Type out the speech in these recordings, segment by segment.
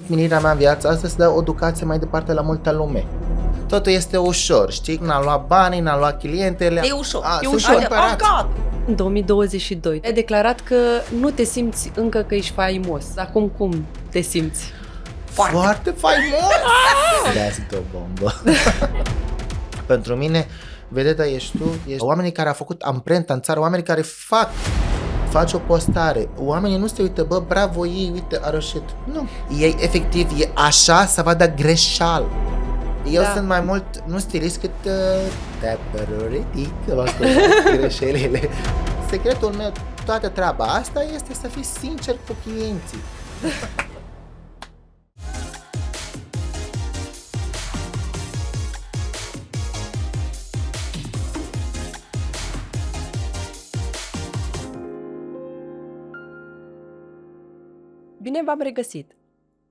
menirea mea în viața asta să dă o educație mai departe la multă lume. Totul este ușor, știi? N-am luat banii, n-am luat clientele. E ușor. E ușor. În 2022 ai declarat că nu te simți încă că ești faimos. Acum cum te simți? Foarte faimos! Da, sunt o bombă. Pentru mine, vedeta ești tu, ești oamenii care au făcut amprenta în țară, oamenii care faci o postare. Oamenii nu se uită, bă, bravo ei, uite, a reușit. Nu. Ei, efectiv, e așa să vadă greșeală. Eu sunt mai mult, nu stilist, cât tăpăruretic, să vă ascultați greșelile. Secretul meu, toată treaba asta este să fii sincer cu clienții. Bine v-am regăsit!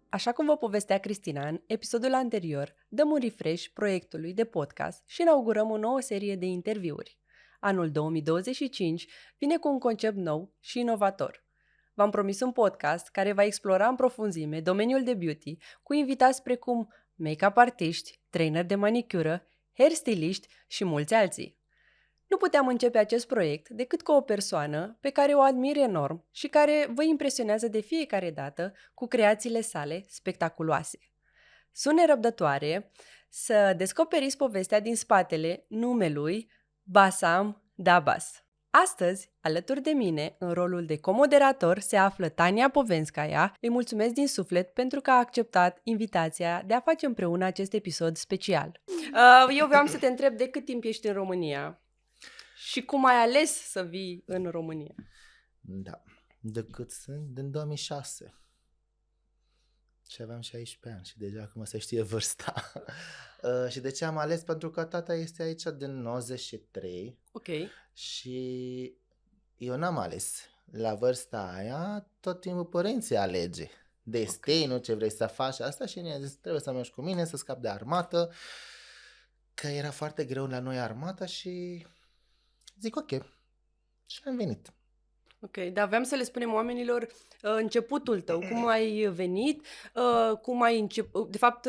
Așa cum vă povestea Cristina în episodul anterior, dăm un refresh proiectului de podcast și inaugurăm o nouă serie de interviuri. Anul 2025 vine cu un concept nou și inovator. V-am promis un podcast care va explora în profunzime domeniul de beauty cu invitați precum make-up artiști, traineri de manicură, hairstyliști și mulți alții. Nu puteam începe acest proiect decât cu o persoană pe care o admir enorm și care vă impresionează de fiecare dată cu creațiile sale spectaculoase. Sunt nerăbdătoare să descoperiți povestea din spatele numelui Bassam Dabas. Astăzi, alături de mine, în rolul de comoderator, se află Tania Povenskaya. Îi mulțumesc din suflet pentru că a acceptat invitația de a face împreună acest episod special. Eu vreau să te întreb de cât timp ești în România? Și cum ai ales să vii în România? Da, decât sunt din 2006. Și aveam 16 ani și deja acum se știe vârsta. Și de ce am ales? Pentru că tata este aici din 93. Ok. Și eu n-am ales. La vârsta aia, tot timpul părinții alege. Destinul, ce vrei să faci asta și ne-a zis, trebuie să mergi cu mine, să scapi de armată. Că era foarte greu la noi armata și zic ok. Și am venit. Ok, dar aveam să le spunem oamenilor începutul tău, cum ai venit, cum ai început, de fapt,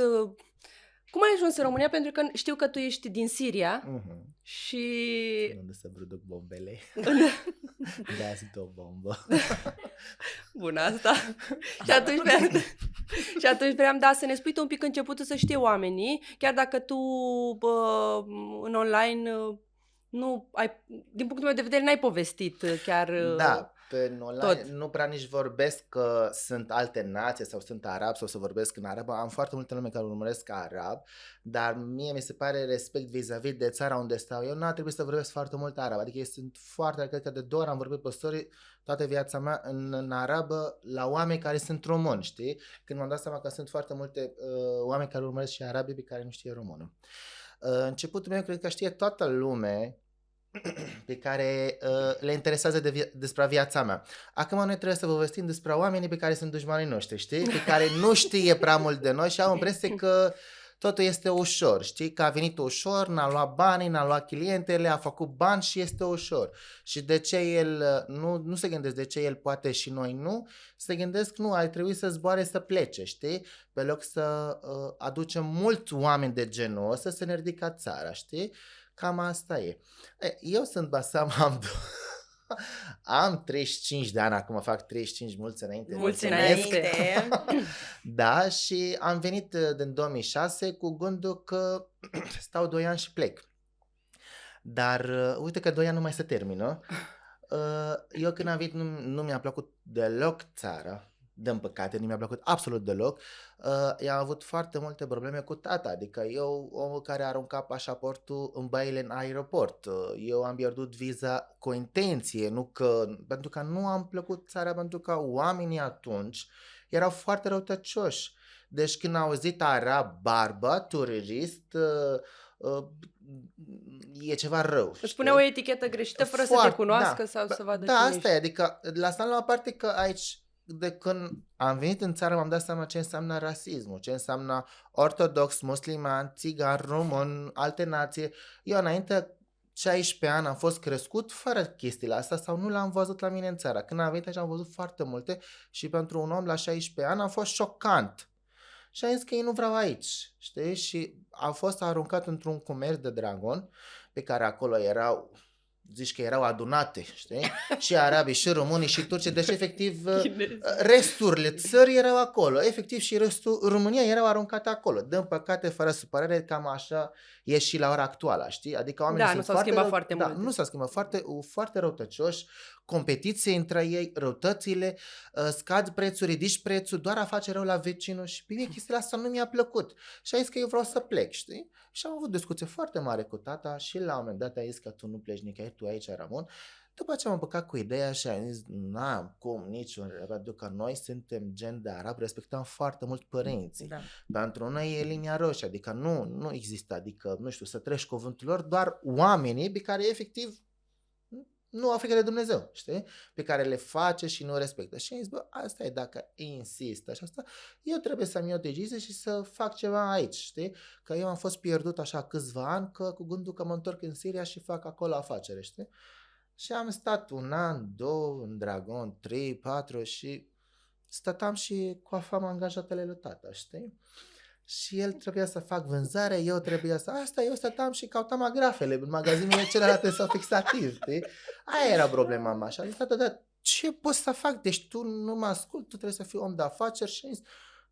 cum ai ajuns în România, pentru că știu că tu ești din Siria și... Unde se produc bombele. Da, sunt o bombă. Bun, asta. Și atunci vreau, să ne spui tu un pic începutul să știe oamenii, chiar dacă tu în online... Nu ai, din punctul meu de vedere, n-ai povestit chiar da, pe online tot. Nu prea nici vorbesc că sunt alte nații sau sunt arab sau să vorbesc în arabă. Am foarte multe lume care urmăresc arab, dar mie mi se pare respect vis-a-vis de țara unde stau. Eu n-a trebuit să vorbesc foarte mult arab, adică eu sunt foarte, cred că de 2 ori am vorbit pe story toată viața mea în arabă la oameni care sunt români, știi? Când m-am dat seama că sunt foarte multe oameni care urmăresc și arabii pe care nu știe română. Începutul meu cred că știe toată lumea pe care le interesează despre viața mea. Acum noi trebuie să vă povestim despre oamenii pe care sunt dușmanii noștri, știi? Pe care nu știe prea mult de noi și au impresie că totul este ușor, știi? Că a venit ușor, n-a luat banii, n-a luat clientele, a făcut bani și este ușor. Și de ce el nu se gândesc de ce el poate și noi nu, se gândesc nu, ar trebui să zboare să plece, știi? Pe loc să aducem mulți oameni de genul ăsta să ne ridică țara, știi? Cam asta e. Eu sunt Bassam, am 35 de ani, acum fac 35, mulți înainte. Mulți înainte. Da, și am venit din 2006 cu gândul că stau 2 ani și plec. Dar uite că 2 ani nu mai se termină. Eu când am venit nu mi-a plăcut deloc țara. Din păcate, nu mi-a plăcut absolut deloc. Eu am avut foarte multe probleme cu tata, adică eu, omul care a aruncat pașaportul în baile în aeroport. Eu am pierdut viza cu intenție, pentru că nu am plăcut țara, pentru că oamenii atunci erau foarte răutăcioși. Deci când au auzit arab, barbă, turist, e ceva rău. Îți pune o etichetă greșită fără să te cunoască sau să vadă da, cine asta e, adică lăsăm la o parte că aici de când am venit în țară m-am dat seama ce înseamnă rasismul, ce înseamnă ortodox, musliman, țigan, român, alte nații. Eu înainte 16 ani am fost crescut fără chestiile astea sau nu l-am văzut la mine în țară. Când am venit aici am văzut foarte multe și pentru un om la 16 ani a fost șocant. și a zis că ei nu vreau aici, știi? Și a fost aruncat într-un comerț de dragon pe care acolo erau, zici că erau adunate, știi? Și arabii, și românii, și turcii, deci efectiv resturile țării erau acolo, efectiv și restul România erau aruncate acolo. Din păcate, fără supărare, cam așa e și la ora actuală, știi? Adică oamenii Da, sunt nu s-au schimbat foarte mult. Nu s-au schimbat, foarte răutăcioși, competiție între ei, răutățile, scad prețul, ridici prețul, doar a face rău la vecinul și pe mine chestiile asta nu mi-a plăcut. Și a zis că eu vreau să plec, știi? Și am avut discuție foarte mare cu tata și la un moment dat a zis că tu nu pleci nicăieri, tu aici rămân. După ce am împăcat cu ideea și am zis, n-am cum, niciun, pentru că noi suntem gen de arab, respectăm foarte mult părinții. Da. Pentru noi e linia roșie, adică nu există, adică, nu știu, să treci cuvântul lor, doar oamenii pe care efectiv nu au frică de Dumnezeu, știi? Pe care le face și nu respectă. Și am zis, bă, asta e, dacă insistă și asta, eu trebuie să-mi iau decizie și să fac ceva aici, știi? Că eu am fost pierdut așa câțiva ani, că cu gândul că mă întorc în Siria și fac acolo afacere, știi? Și am stat 1 an, 2, în Dragon, 3, 4 și stăteam și coafam angajatele lui tata, știi? Și el trebuia să fac vânzare, eu trebuia să... Asta, eu stăteam și cautam agrafele în magazinele celelalte sau fixativ, știi? Aia era problema mea. Și a zis, tata, dar ce pot să fac? Deci tu nu mă ascult, tu trebuie să fii om de afaceri și zis,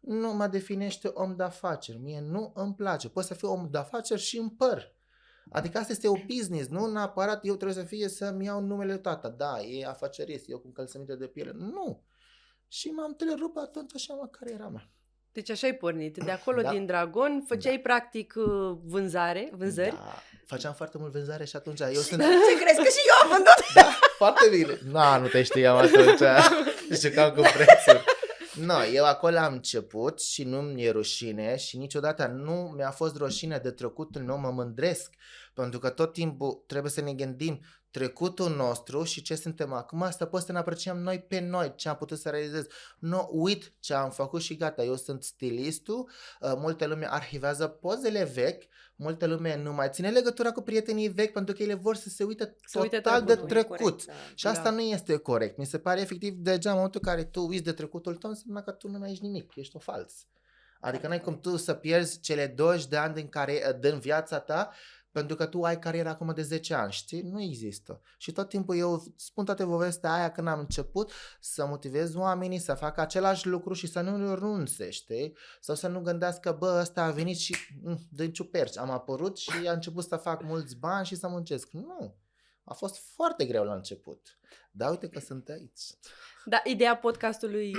nu mă definește om de afaceri. Mie nu îmi place. Poți să fii om de afaceri și în păr. Adică asta este o business, nu neapărat eu trebuie să fie să-mi iau numele tata. Da, e afacerist, eu cu încălțăminte de piele. Nu. Și m-am întrerupt atunci așa mă cariera mea. Deci așa ai pornit. De acolo, Da. din Dragon, făceai practic vânzări. Da, făceam foarte mult vânzare și atunci eu sunt... Ce crezi? Că și eu am vândut! Da, foarte bine. Nu te știam atunci. Jucam cu prețuri. Eu acolo am început și nu mi-e rușine și niciodată nu mi-a fost rușine de trecutul meu, mă mândresc. Pentru că tot timpul trebuie să ne gândim trecutul nostru și ce suntem acum, asta poți să ne apreciem noi pe noi, ce am putut să realizez. Nu uit ce am făcut și gata, eu sunt stilistul, multă lume arhivează pozele vechi, multă lume nu mai ține legătura cu prietenii vechi pentru că ele vor să se uite total de trecut. Corect, da. Și asta nu este corect. Mi se pare efectiv deja în momentul în care tu uiți de trecutul tău, înseamnă că tu nu mai ești nimic, ești o fals. Adică n-ai cum tu să pierzi cele 20 de ani din viața ta pentru că tu ai cariera acum de 10 ani, știi? Nu există. Și tot timpul eu spun toate povestea aia când am început să motivez oamenii să facă același lucru și să nu renunțe, știi? Sau să nu gândească, bă, ăsta a venit și din ciuperci am apărut și a început să fac mulți bani și să muncesc. Nu. A fost foarte greu la început. Dar uite că sunt aici. Da, ideea podcastului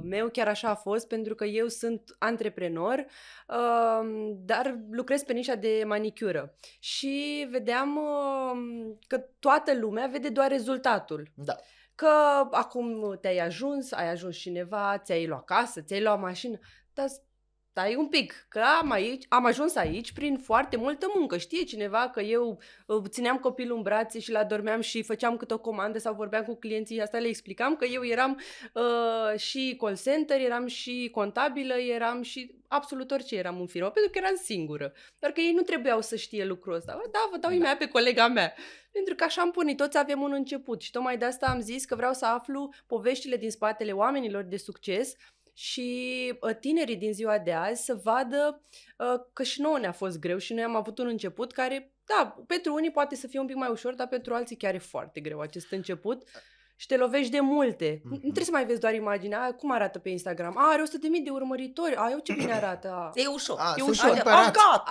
meu chiar așa a fost, pentru că eu sunt antreprenor, dar lucrez pe nișa de manicură. Și vedeam că toată lumea vede doar rezultatul. Da. Că acum ai ajuns cineva, ți-ai luat casă, ți-ai luat mașină, dar stai un pic, că am ajuns aici prin foarte multă muncă. Știe cineva că eu țineam copilul în brațe și l-adormeam și făceam câte o comandă sau vorbeam cu clienții, asta le explicam, că eu eram și call center, eram și contabilă, eram și absolut orice eram în firmă, pentru că eram singură. Doar că ei nu trebuiau să știe lucrul ăsta. Da, vă dau imediat pe colega mea. Pentru că așa am pornit, toți avem un început și tocmai de asta am zis că vreau să aflu poveștile din spatele oamenilor de succes și tinerii din ziua de azi să vadă că și nouă ne-a fost greu și noi am avut un început care, da, pentru unii poate să fie un pic mai ușor, dar pentru alții chiar e foarte greu acest început și te lovești de multe. Nu trebuie să mai vezi doar imaginea, cum arată pe Instagram. Are 100.000 de urmăritori, eu ce bine arată. E ușor. E E ușor. ușor. Da.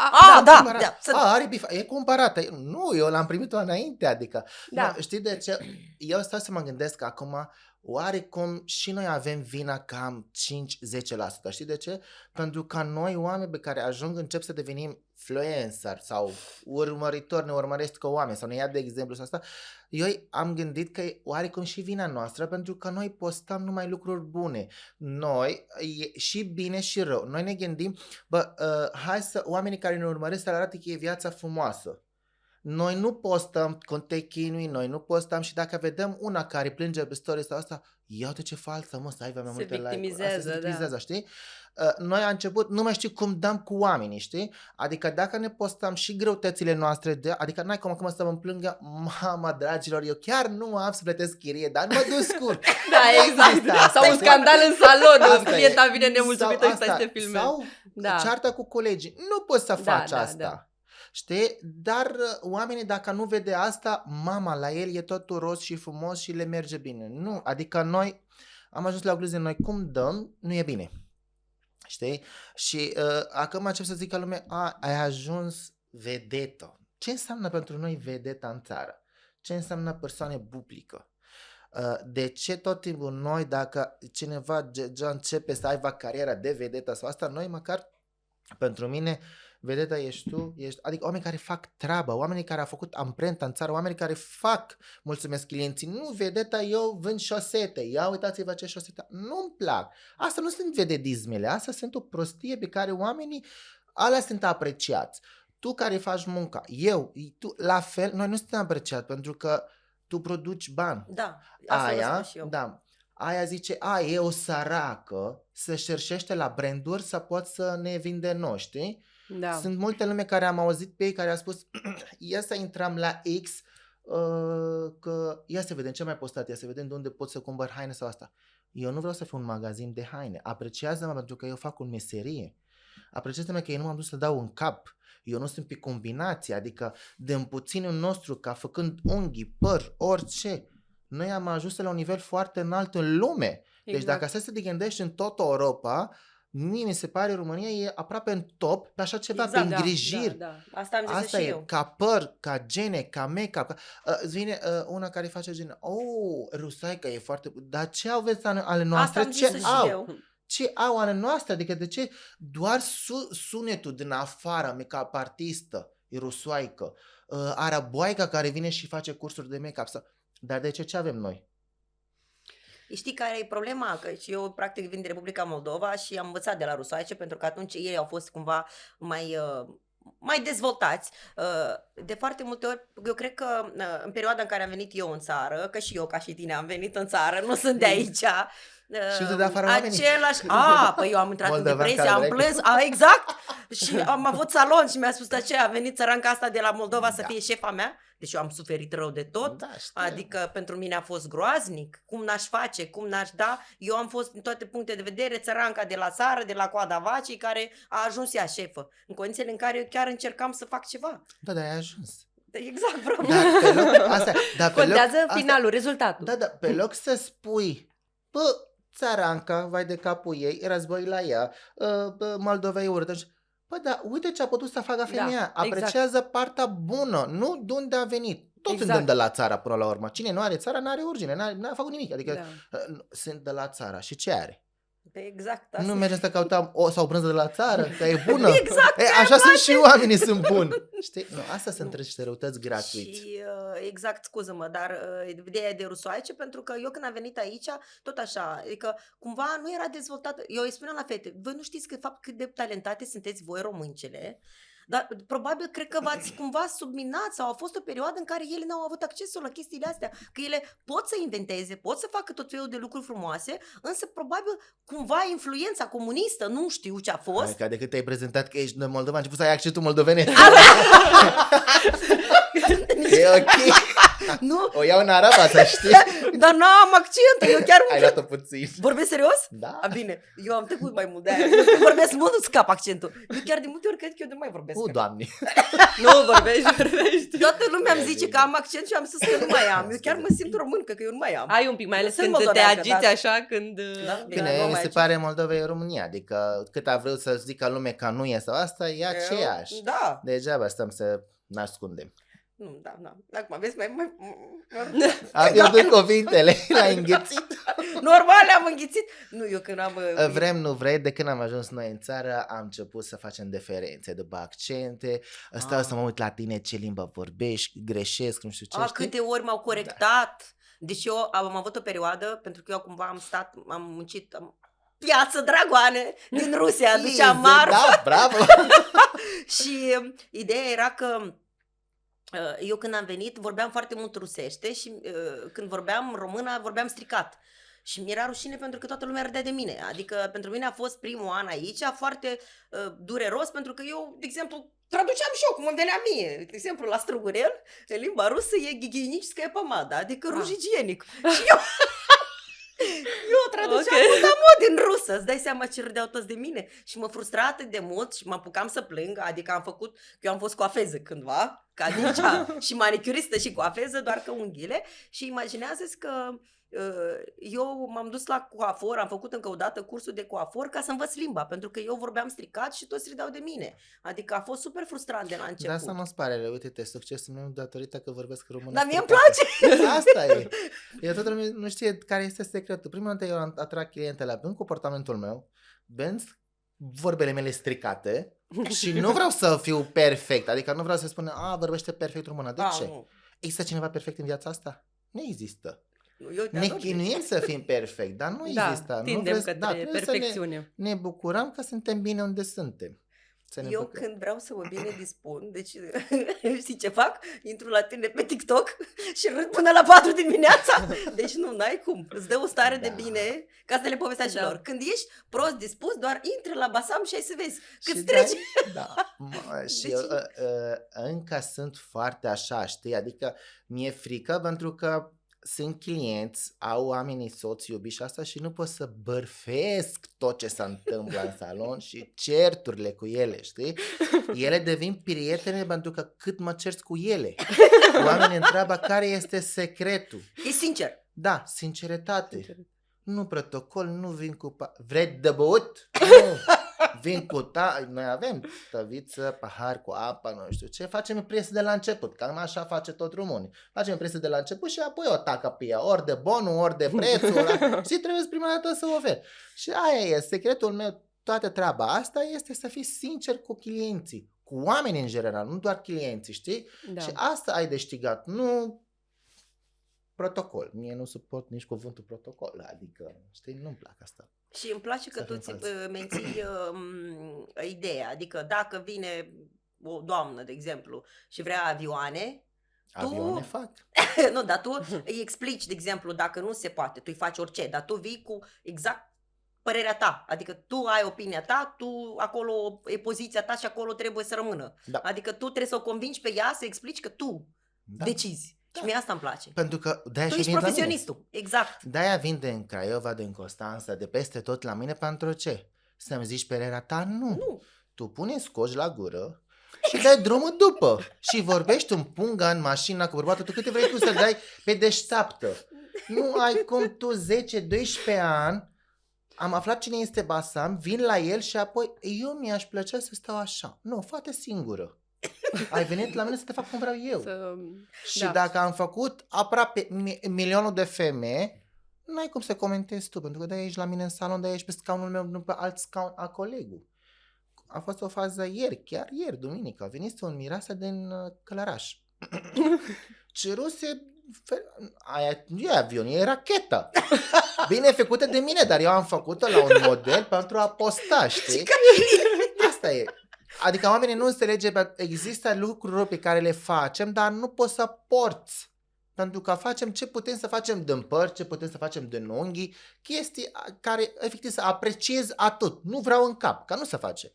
Are bifat. E cumpărat. Nu, eu l-am primit-o înainte, adică. Da. Știi de ce? Eu stau să mă gândesc acum, oarecum și noi avem vina cam 5-10%. Știi de ce? Pentru că noi, oameni pe care încep să devenim influencer sau urmăritori, ne urmăresc ca oameni sau ne ia de exemplu sau asta, eu am gândit că e oarecum și vina noastră pentru că noi postăm numai lucruri bune. Noi, și bine și rău, noi ne gândim, hai să oamenii care ne urmăresc să le arate că e viața frumoasă. Noi nu postăm când te chinui, noi nu postăm și dacă vedem una care plânge pe story sau asta, ia uite ce falsă, mă, să aibă mai multe like-uri. Se victimizează, știi? noi a început, nu mai știu cum dăm cu oamenii, știi? Adică dacă ne postăm și greutățile noastre, adică n-ai cum să mă plângă, mama dragilor, eu chiar nu am să plătesc chirie, dar nu mă descurc. Da, exact. Sau un scandal în salon, clienta vine nemulțumită și stai să te filmezi. Sau ceartă cu colegii. Nu poți să faci asta. Da. Știi? Dar oamenii, dacă nu vede asta, mama, la el e totul roz și frumos și le merge bine. Nu, adică noi am ajuns la o concluzie, noi cum dăm, nu e bine. Știi? Și acum încep să zică lumea, ai ajuns vedetă. Ce înseamnă pentru noi vedeta în țară? Ce înseamnă persoane publică? De ce tot timpul noi, dacă cineva începe să aibă cariera de vedetă sau asta, noi măcar, pentru mine, vedeta ești tu, adică oameni care fac treabă, oamenii care au făcut amprenta în țară, oamenii care fac, mulțumesc clienții, nu vedeta, eu vând șosete, ia uitați-vă ce șosete, nu-mi plac. Asta nu sunt vededismele, asta sunt o prostie pe care oamenii, alea sunt apreciați. Tu care faci munca, tu, la fel, noi nu suntem apreciați pentru că tu produci bani. Da, asta și eu. Da. Aia zice, e o săracă, să șerșește la branduri să pot să ne vinde noi, știi? Da. Sunt multe lume care am auzit pe ei care au spus, ia să intrăm la X, că ia să vedem ce mai postat, ia să vedem de unde pot să cumpăr haine sau asta. Eu nu vreau să fiu un magazin de haine, apreciază-mă pentru că eu fac o meserie, apreciază-mă că eu nu m-am dus să dau în cap. Eu nu sunt pe combinație, adică din puținul nostru, ca făcând unghii, păr, orice, noi am ajuns la un nivel foarte înalt în lume. Exact. Deci dacă să te gândești în tot Europa, mie mi se pare România e aproape în top pe așa ceva, pe îngrijiri. Da. Asta am zis asta și e, eu. ca păr, ca gene, ca make-up. Îți vine una care face gene, rusaica e foarte... Dar ce aveți ale noastre? Asta am zis și eu. Ce au ale noastre? Adică de ce doar sunetul din afară, make-up artistă, e rusoaică, araboaica care vine și face cursuri de make-up. Dar de ce avem noi? Știi care e problema? Că eu practic vin din Republica Moldova și am învățat de la rusoaice pentru că atunci ei au fost cumva mai dezvoltați. De foarte multe ori, eu cred că în perioada în care am venit eu în țară, că și eu ca și tine am venit în țară, nu sunt de aici. Și tu de afară oamenii? Păi eu am intrat în depresie, am plâns, exact, și am avut salon și mi-a spus a venit țăranca asta de la Moldova să fie șefa mea, deci eu am suferit rău de tot, adică pentru mine a fost groaznic, cum n-aș face, cum n-aș da, eu am fost din toate puncte de vedere țăranca de la țară, de la coada vacii, care a ajuns ea șefă, în condițiile în care eu chiar încercam să fac ceva. Da, dar ai ajuns. Exact, bravo. Contează finalul, rezultatul. Da, pe loc să spui, țăranca, vai de capul ei, război la ea, Moldova e urâtă. Da, uite ce a putut să facă femeia. Apreciază partea bună, nu de unde a venit. Tot suntem de la țară până la urmă. Cine nu are țară, n-are origine, n-a făcut nimic. Adică sunt de la țară. Și ce are? Exact. Asta. Nu mergem să căutăm o sau brânză de la țară, că e bună. Exact. Așa sunt și oamenii, sunt buni. Știi? Nu, asta sunt niște răutăți gratuit. Și exact, scuză-mă, dar ideea de rusoaice, pentru că eu când am venit aici, tot așa, adică cumva nu era dezvoltată. Eu îi spuneam la fete, voi nu știți cât de talentate sunteți voi româncele, dar probabil cred că v-ați cumva subminat sau a fost o perioadă în care ele n-au avut accesul la chestiile astea, că ele pot să inventeze, pot să facă tot felul de lucruri frumoase, însă probabil cumva influența comunistă, nu știu ce a fost. Hai, că de cât te-ai prezentat că ești în Moldova, a început să ai accentul moldovenesc. E ok. Nu? O iau în araba, să știi. Dar n-am accentul, eu chiar... Ai luat-o puțin. Vorbesc serios? Da. Bine, eu am trecut mai mult de aia. Vorbesc mult, nu scap accentul. Eu chiar de multe ori cred că eu nu mai vorbesc. Doamne. Nu, vorbești. Toată lumea îmi zice că am accent și am spus că nu mai am. Eu chiar mă simt româncă, că eu nu mai am. Ai un pic, mai ales când te agiți așa, când... Bine, mi se pare Moldova e România. Adică cât a vrut să zică lume că nu e sau asta, e aceeași. Da. Degeaba stăm să ne ascundem. Nu, da. Acum, vezi, mai... A pierdut cuvintele, l-ai înghițit. Normal, am înghițit. Nu, eu când am... Vrem, nu vrei, de când am ajuns noi în țară, am început să facem diferențe după accente, stau să mă uit la tine ce limbă vorbești, greșesc, nu știu ce, știi? Câte ori m-au corectat. Deci eu am avut o perioadă, pentru că eu cumva am muncit... Piață Dragoane din Rusia, duceam marfă. Da, bravo! Și ideea era că eu când am venit vorbeam foarte mult rusește și când vorbeam română vorbeam stricat. Și mi-era rușine pentru că toată lumea râdea de mine. Adică pentru mine a fost primul an aici foarte dureros, pentru că eu, de exemplu, traduceam și eu cum îmi venea mie. De exemplu, la strugurel, în limba rusă e ghighienici pomada, adică ruj igienic. Și eu traduceam okay. din rusă, îți dai seama ce râdeau toți de mine. Și mă frustra atât de mult și mă apucam să plâng, adică eu am fost coafeză cândva, ca nici și manicuristă și coafeză, doar că unghiile. Și imaginează-ți că eu m-am dus la coafor, am făcut încă o dată cursul de coafor ca să învăț limba, pentru că eu vorbeam stricat și toți râdeau de mine. Adică a fost super frustrant de la început. Dar asta nu-ți pare rău, uite-te, succesul meu datorită că vorbesc română. Dar mie îmi place! Asta e. Eu toată lumea nu știe care este secretul. Prima dată eu am atrat clientele în comportamentul meu, benz vorbele mele stricate și nu vreau să fiu perfect, adică nu vreau să spun, vorbește perfect română. De ce? Nu. Există cineva perfect în viața asta? Nu există. Eu ne chinuim să fim perfect, dar nu există. Tindem către perfecțiune. Ne bucurăm că suntem bine unde suntem. Eu când vreau să mă bine dispun, deci știi ce fac? Intru la tine pe TikTok și râd până la 4 dimineața. Deci n-ai cum. Îți dă o stare de bine, ca să le povestești celor. Când ești prost dispus, doar intră la Basam și ai să vezi. Cât treci. Și deci... încă sunt foarte așa, știi? Adică mi-e frică pentru că sunt clienți, au oamenii soți, iubiți și asta și nu pot să bărfesc tot ce se întâmplă în salon și certurile cu ele, știi? Ele devin prietene pentru că cât mă cerți cu ele. Oamenii întreabă care este secretul. E sincer. Da, sinceritate. Nu protocol, nu vin cu... Vrei de băut? Nu. Vin cu noi avem tăviță, pahar cu apă, nu știu ce, facem presă de la început, cam așa face tot românii. Facem presă de la început și apoi o tacă pe ea, ori de bonul, ori de prețul, și trebuie prima dată să oferi. Și aia e, secretul meu, toată treaba asta este să fii sincer cu clienții, cu oamenii în general, nu doar clienții, știi? Da. Și asta ai de câștigat, nu protocol. Mie nu suport nici cuvântul protocol, adică, știi, nu-mi plac asta. Și îmi place că tu menții ideea, adică dacă vine o doamnă, de exemplu, și vrea avioane, avioane fac. Nu, dar tu îi explici, de exemplu, dacă nu se poate, tu îi faci orice, dar tu vii cu exact părerea ta, adică tu ai opinia ta, tu acolo e poziția ta și acolo trebuie să rămână. Da. Adică tu trebuie să o convingi pe ea, să explici că tu decizi. Da. Și mie asta îmi place. Pentru că de-aia tu ești profesionistul, exact. De-aia vin din Craiova, din Constanța, de peste tot la mine, pentru ce? Să-mi zici părerea ta? Nu. Tu pune scoci la gură și dai drumul după. Și vorbești un punga în mașina cu bărbatul, tu câte vrei tu să dai pe deșteaptă. Nu ai cum tu 10-12 ani, am aflat cine este Basam, vin la el și apoi eu mi-aș plăcea să stau așa. Nu, fă-te singură. Ai venit la mine să te fac cum vreau eu. Și dacă am făcut aproape milionul de femei, n-ai cum să comentezi tu, pentru că de-aia ești la mine în salon, de-aia ești pe scaunul meu, nu pe alt scaun a colegul. A fost o fază ieri, chiar ieri, duminică, a venit un mireasă din Călăraș. Ceruse, nu e avion, e rachetă. Bine făcută de mine, dar eu am făcut-o la un model pentru a posta, știi? Asta e. Adică oamenii nu înțelege, există lucruri pe care le facem, dar nu poți să porți. Pentru că facem ce putem să facem din păr, ce putem să facem din unghii, chestii care efectiv să apreciez atât. Nu vreau în cap, că nu se face.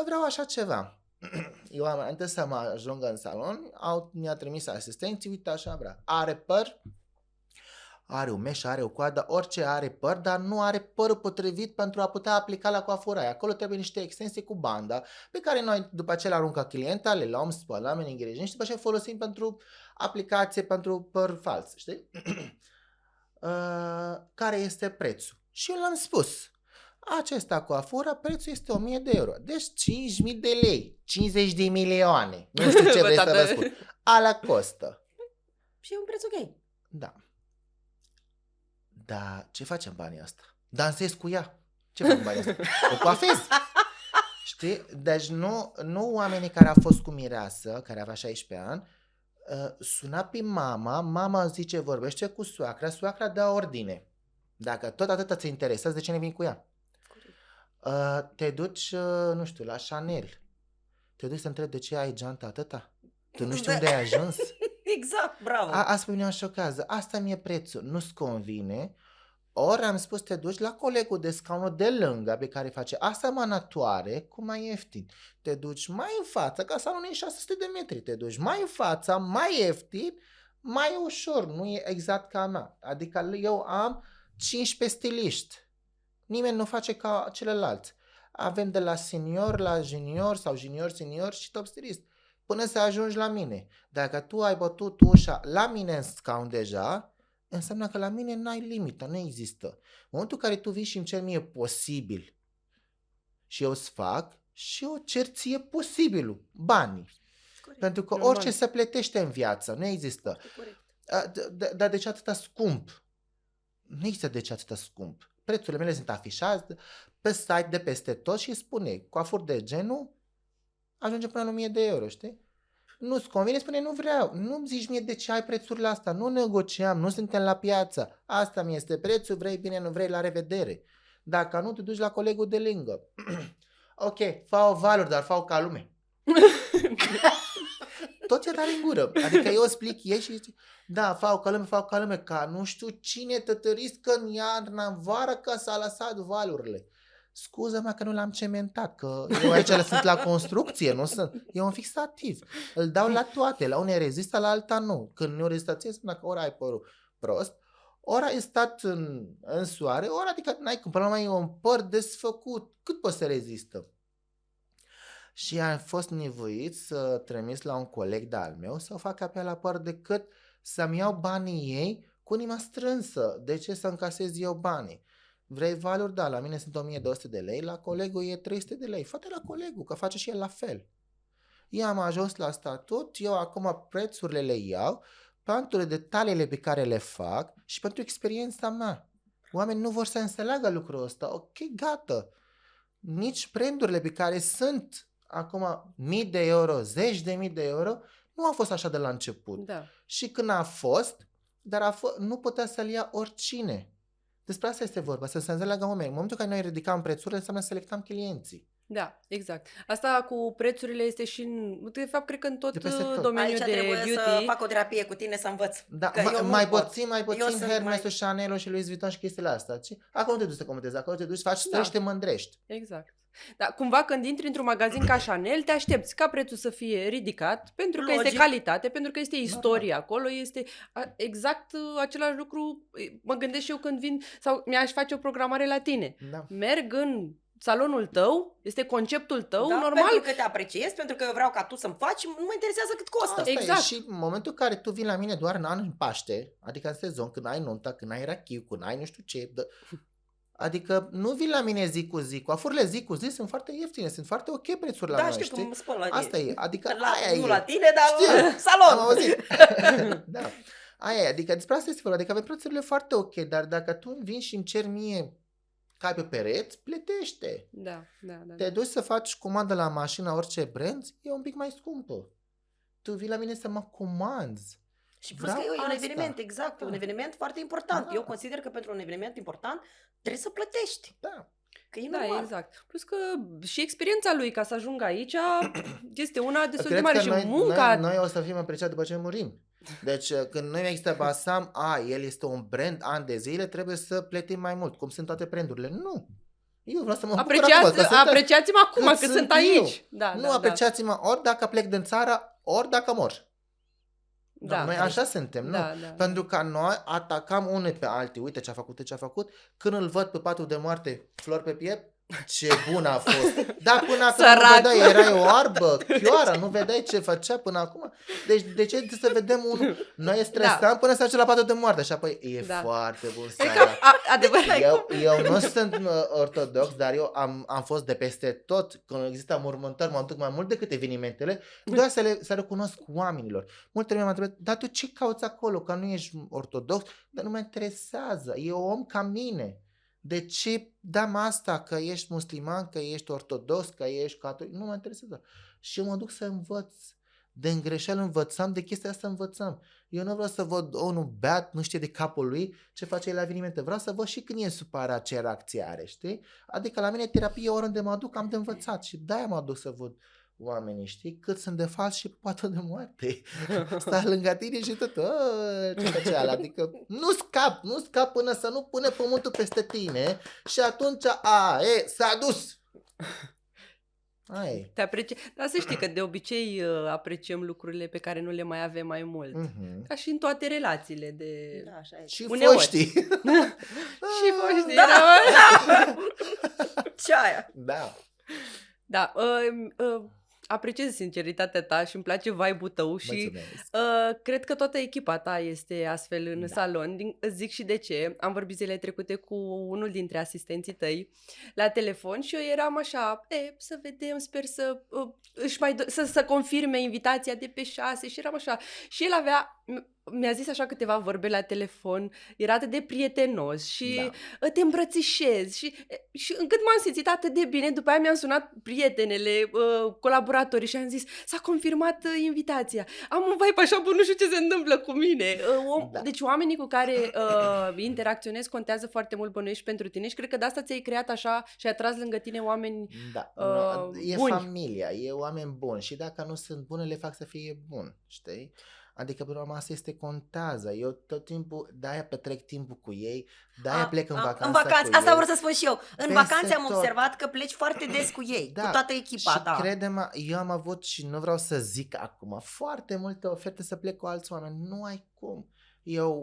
Vreau așa ceva. Eu am înainte să mă ajungă în salon, mi-a trimis asistenții, uite așa vrea. Are păr, are o meșă, are o coadă, orice are păr, dar nu are părul potrivit pentru a putea aplica la coafura aia. Acolo trebuie niște extensii cu banda, pe care noi după aceea le aruncă clienta, le luăm, spălăm, le îngrijim și după aceea folosim pentru aplicație, pentru păr fals, știi? Care este prețul? Și eu l-am spus. Acesta coafura, prețul este 1000 de euro. Deci 5000 de lei, 50 de milioane. Nu știu ce vrei să vă spun. Ala costă. Și e un preț ok. Da. Dar ce facem banii ăsta? Dansez cu ea. Ce fac banii ăsta? O coafez. Știi? Deci nu oamenii care au fost cu mireasă, care avea 16 ani, suna pe mama zice, vorbește cu soacra dă ordine. Dacă tot atâta ți interesează, de ce ne vin cu ea? Te duci, nu știu, la Chanel. Te duci să întrebi de ce ai geanta atâta? Tu nu știi unde ai ajuns? Exact, bravo. Asta pe mine mă șochează. Asta mi-e prețul. Nu-ți convine. Ori am spus, te duci la colegul de scaunul de lângă, pe care face asemănătoare cu mai ieftin. Te duci mai în față, ca salonul e 600 de metri, te duci mai în față, mai ieftin, mai ușor, nu e exact ca a mea. Adică eu am 15 stiliști. Nimeni nu face ca celălalt. Avem de la senior la junior sau junior și top stilist. Până să ajungi la mine. Dacă tu ai bătut ușa la mine în scaun deja, înseamnă că la mine n-ai limită, nu există. În momentul în care tu vii și îmi ceri mie posibil și eu îți fac și eu cer ție posibilul, banii. Corect. Pentru că Normal. orice se plătește în viață, nu există. Corect. Dar de ce atâta scump? Nu există de ce atâta scump. Prețurile mele sunt afișate pe site de peste tot și spune, coafur de genul, ajunge până la 1000 de euro, știi? Nu-ți convine, spune nu vreau. Nu-mi zici mie de ce ai prețurile astea. Nu negociam, nu suntem la piață. Asta mi este prețul, vrei bine, nu vrei, la revedere. Dacă nu, te duci la colegul de lângă. Ok, fă-o valuri, dar fă-o ca lume. Tot e tare în gură. Adică eu explic ei și zice, da, fă-o ca lume, ca nu știu cine tătăriscă în iarna, în vară, că s-a lăsat valurile. Scuză-mă că nu l-am cementat, că eu aici sunt la construcție, nu sunt. E un fixativ. Îl dau la toate, la unei rezistă, la alta nu. Când nu rezistă ție, înseamnă că ori ai părul prost, ori ai stat în soare, ori adică n-ai cum, până la urmă e un păr desfăcut. Cât poți să rezistă? Și am fost nevoit să trimis la un coleg de-al meu să fac apel la păr decât să-mi iau banii ei cu inima strânsă. De ce să încasez eu banii? Vrei valuri? Da, la mine sunt 1200 de lei, la colegul e 300 de lei. Fă-te la colegul, că face și el la fel. Eu am ajuns la statut, eu acum prețurile le iau pentru detaliile pe care le fac și pentru experiența mea. Oamenii nu vor să înțeleagă lucrul ăsta. Ok, gata. Nici brandurile pe care sunt acum 1000 de euro, 10.000 de euro, nu a fost așa de la început. Da. Și când a fost, dar nu putea să-l ia oricine. Despre asta este vorba, să se înțeleagă oamenii. În momentul în care noi ridicam prețurile, înseamnă să selectam clienții. Da, exact. Asta cu prețurile este și de fapt, cred că în tot De peste tot. domeniul Aici de trebuie beauty. să fac o terapie cu tine să învăț. Da, Că eu nu mai pot. puțin Eu sunt Hermes, Chanel și Louis Vuitton și chestiile astea. Acum te duci să comentezi, acolo te duci, faci Da. și te mândrești. Exact. Dar cumva când intri într-un magazin ca Chanel, te aștepți ca prețul să fie ridicat, pentru că Logic. este calitate, pentru că este istorie acolo, este exact același lucru. Mă gândesc și eu când vin, sau mi-aș face o programare la tine. Da. Merg în salonul tău, este conceptul tău, Da, normal. pentru că te apreciez, pentru că eu vreau ca tu să-mi faci și nu mă interesează cât costă. Asta Exact. e. Și în momentul în care tu vii la mine doar în an în Paște, adică în sezon, când ai nunta, când ai rachiu, când ai nu știu ce, adică nu vii la mine zi cu zi. Coafurile zi cu zi sunt foarte ieftine, sunt foarte ok prețuri la Da, noi, știu știi? cum spălă. Asta e, adică Nu aia la e. tine, dar Știu, în salon. Am auzit. Da. Aia e, adică despre asta este vorba, adică avem prețurile foarte ok, dar dacă tu vii și îmi ceri mie cai pe pereți, plătește. Da. Te duci să faci comandă la mașină, orice brand, e un pic mai scumpă. Tu vii la mine să mă comanzi. Și plus Vreau că e un asta. eveniment, exact, e un Da. eveniment foarte important. Da. Eu consider că pentru un eveniment important trebuie să plătești. Da. Că e Da, normal. exact. Plus că și experiența lui ca să ajungă aici este una destul de Cred mare că și noi, munca. noi o să fim apreciați după ce murim. Deci când noi există Basam, el este un brand ani de zile, trebuie să plătim mai mult, cum sunt toate brandurile. Nu. Eu vreau să mă bucur acum, că sunt- Apreciați-mă acum cât că sunt sunt aici. eu. Da, Nu apreciați-mă ori dacă plec din țară, ori dacă mor. Da, Noi așa suntem, nu? da. Pentru că noi atacam unii pe alții. Uite ce a făcut. Când îl văd pe patul de moarte, flori pe piept, ce bun a fost. Dar până acum nu Sărac. vedeai, era o arbă, chioară, nu vedeai ce făcea până acum. Deci de ce să vedem unul? Noi stresam până să ajungem la patul de moarte și apoi e foarte bun E seara. ca adevărat. Eu nu sunt ortodox, dar eu am fost de peste tot. Când există mormântări, mă duc mai mult decât evenimentele, doar să recunosc oamenilor. Multe lume m-a întrebat, dar tu ce cauți acolo? Că nu ești ortodox? Dar nu mă interesează. E un om ca mine. De ce dăm asta? Că ești musliman, că ești ortodox, că ești catolic? Nu mă interesează. Și eu mă duc să învăț. De greșeală învățăm, de chestia asta învățăm. Eu nu vreau să văd unul beat, nu știe de capul lui ce face el la evenimente. Vreau să văd și când e supărat ce reacție are, știi? Adică la mine terapie oriunde mă duc am de învățat și de-aia mă duc să văd oamenii, știi, cât sunt de fals și patul de moarte. Stai lângă tine și tot, ce face ala? Adică nu scap până să nu pune pământul peste tine și atunci, s-a dus. Te Dar să știi că de obicei apreciem lucrurile pe care nu le mai avem mai mult. Ca și în toate relațiile de... Da, așa e. Și foștii. Și foștii. Da. Ce aia? Da. Da, apreciez sinceritatea ta și îmi place vibe-ul tău și cred că toată echipa ta este astfel în salon. Zic și de ce. Am vorbit zilele trecute cu unul dintre asistenții tăi la telefon și eu eram așa, să vedem, sper să confirme invitația de pe 6 și eram așa. Și el mi-a zis așa câteva vorbe la telefon, era atât de prietenos și te îmbrățișez și încât m-am simțit atât de bine, după aia mi-am sunat prietenele, colaboratorii și am zis, s-a confirmat invitația. Am un vibe așa bun, nu știu ce se întâmplă cu mine. Deci oamenii cu care interacționezi contează foarte mult, bănuiești, pentru tine și cred că de asta ți-ai creat așa și ai atras lângă tine oameni e buni. familia, e oameni buni și dacă nu sunt buni, le fac să fie buni, știi? Adică, până la urmă, asta contează. Eu tot timpul, de-aia petrec timpul cu ei, de-aia plec în vacanță. În vacanță, cu asta ei. vreau să spun și eu. În vacanțe am observat că pleci foarte des cu ei, cu toată echipa ta. Și crede-mă, eu am avut, și nu vreau să zic acum, foarte multe oferte să plec cu alți oameni. Nu ai cum.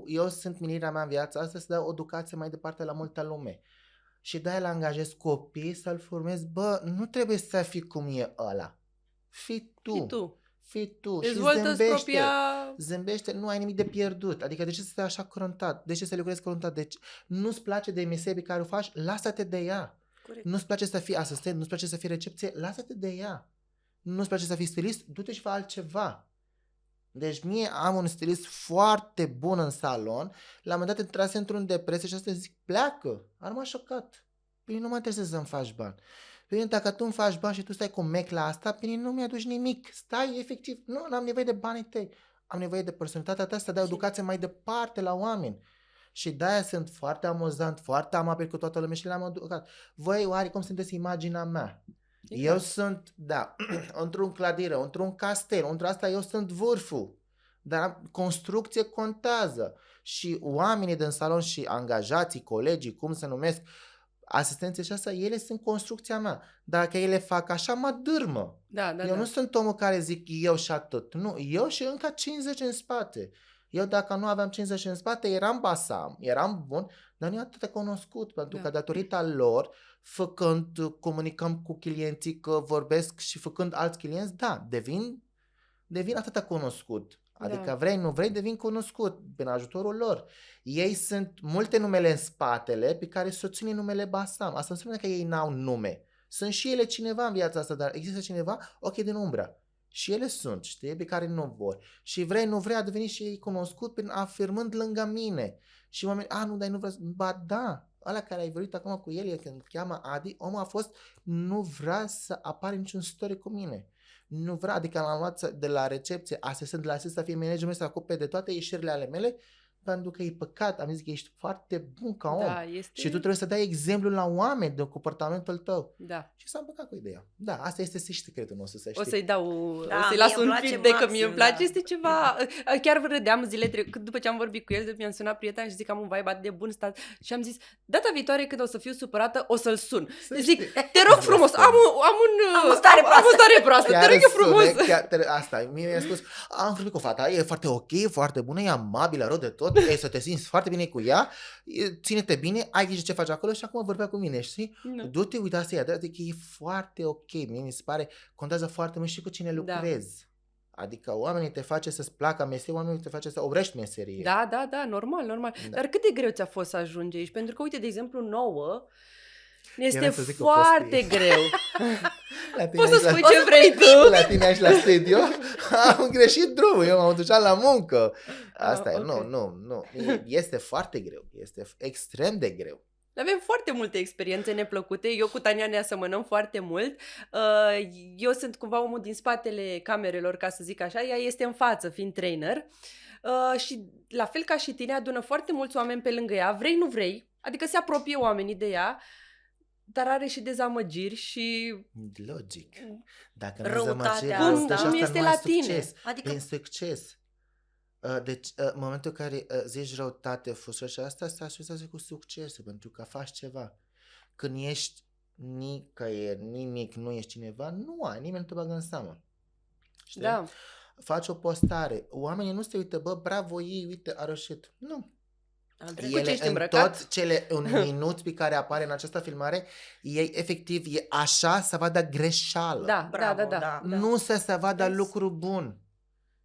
Eu sunt menirea mea în viața asta să dau educație mai departe la multă lume. Și de-aia îl angajez copii să-l formez. Bă, nu trebuie să fii cum e ăla. Fii tu. Fii tu și zâmbește, nu ai nimic de pierdut. Adică de ce să stai așa crontat? De ce să lucrezi crontat? Deci nu-ți place de meserie pe care o faci? Lasă-te de ea. Corect. Nu-ți place să fii asistent? Nu-ți place să fii recepție? Lasă-te de ea. Nu-ți place să fii stilist? Du-te și fă altceva. Deci mie am un stilist foarte bun în salon. La un moment dat intrase într-un depresie și asta zic, pleacă. Ar m-a șocat. Păi nu mă trebuie să-mi faci bani. Bine, dacă tu îmi faci bani și tu stai cu mec la asta, bine, nu mi-aduci nimic. Stai, efectiv, nu am nevoie de banii tăi. Am nevoie de personalitatea ta să dai educație mai departe la oameni. Și de-aia sunt foarte amuzant, foarte amabil cu toată lumea și le-am educat. Voi, oare, cum sunteți imaginea mea? Eu sunt, într-un clădire, într-un castel, într-un asta eu sunt vârful. Dar construcție contează. Și oamenii din salon și angajații, colegii, cum se numesc, asistenții și asta, ele sunt construcția mea. Dacă ele fac așa, mă dârmă. Eu nu sunt omul care zic eu și atât. Nu, eu și încă 50 în spate. Eu dacă nu aveam 50 în spate, eram basam, eram bun, dar nu atât de cunoscut, pentru că datorită lor, făcând, comunicăm cu clienții, că vorbesc și făcând alți clienți, devin atât de cunoscut. Adică vrei, nu vrei, devin cunoscut prin ajutorul lor. Ei sunt multe numele în spatele pe care să ține numele Basam. Asta înseamnă că ei n-au nume. Sunt și ele cineva în viața asta, dar există cineva, din umbră. Și ele sunt, știi, pe care nu vor. Și vrei, nu vrei, a devenit și ei cunoscut prin afirmând lângă mine. Și oamenii, nu, dar nu vreau. Ba da, ăla care ai vorbit acum cu el, când îl cheamă Adi, omul a fost, nu vrea să apare niciun story cu mine. Nu vrea, adică l-am luat de la recepție, asistent de la asist să fie managerul să ocupe de toate ieșirile ale mele, pentru că e păcat, am zis că ești foarte bun ca om și tu trebuie să dai exemplu la oameni de comportamentul tău. Și s-am păcat cu ideea. Asta este și secretul nostru, să știi. O să-i las un feedback, că mie îmi place, este ceva, chiar râdeam zile trecute, după ce am vorbit cu el, mi-am sunat prietena și zic că am un vibe atât de bun stat și am zis, data viitoare când o să fiu supărată, o să-l sun. Zic, te rog frumos, am o stare proastă, te rog eu frumos. Asta, mie mi-a spus, am vorbit cu fata, e foarte ok, foarte bună, e amabilă, rău de tot, să te simți foarte bine cu ea, ține-te bine, ai grijă ce faci acolo și acum vorbea cu mine, știi? Du-te, uite asta e, adică e foarte ok, mie mi se pare, contează foarte mult și cu cine lucrezi. Adică oamenii te face să-ți placă meserie, oamenii te face să obrești meserie. Da, normal. Dar cât de greu ți-a fost să ajungi aici? Pentru că, uite, de exemplu, nouă, este foarte greu. Poți să spui ce vrei tu. La tine aici la studio am greșit drumul, eu m-am duceam la muncă. Asta e, nu. Este foarte greu, este extrem de greu. Avem foarte multe experiențe neplăcute. Eu cu Tania ne asemănăm foarte mult. Eu sunt cumva omul din spatele camerelor, ca să zic așa. Ea este în față, fiind trainer. Și la fel ca și tine, adună foarte mulți oameni pe lângă ea. Vrei, nu vrei. Adică se apropie oamenii de ea. Dar are și dezamăgiri și... Logic. Dacă nu Răutatea zămăgire, asta. răutate și Cum asta este nu la ai tine? succes. Adică Prin succes. Deci, în momentul în care zici răutate, frustrare și asta se asociază cu succesul, pentru că faci ceva. Când ești nicăieri, nimic, nu ești cineva, nu ai, nimeni nu te bagă în seamă. Știi? Da. Faci o postare, oamenii nu se uită, bă, bravo ei, uite, a reușit. Nu. al drept. Cu ce Ele ești în îmbrăcat? tot cele un minut pe care apare în această filmare, ei efectiv e așa să vadă greșeală. Da, Bravo, da. da. Nu să vadă Vezi? lucru bun.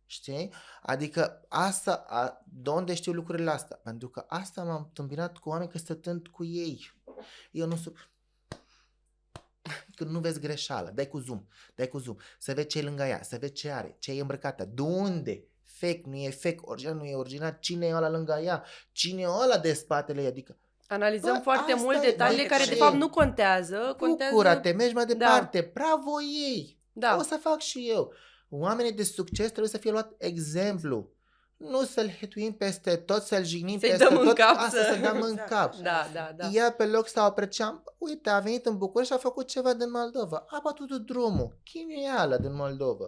Știi? Adică asta, de unde știu lucrurile astea? Pentru că asta m-am întâmpinat cu oameni că stătând cu ei. Eu nu sunt... Când nu vezi greșeală, dai cu zoom, să vezi ce e lângă ea, să vezi ce are, ce e îmbrăcată, de unde, fake, nu e fake, original, nu e original, cine e ăla lângă ea, cine e ăla de spatele ei, adică Analizăm Bă, foarte asta mult e, detaliile mai care ce? de fapt nu contează. bucură-te, mergi mai departe, bravo ei, Da. o să fac și eu. Oamenii de succes trebuie să fie luat exemplu. Nu să-l hituim peste tot, să-l jignim Să-i peste dăm în tot, cap asta să- să dăm în Exact, cap. așa. Da. Ea pe loc să o apreciam, uite, a venit în București și a făcut ceva din Moldova, a bătut drumul, chinuială din Moldova,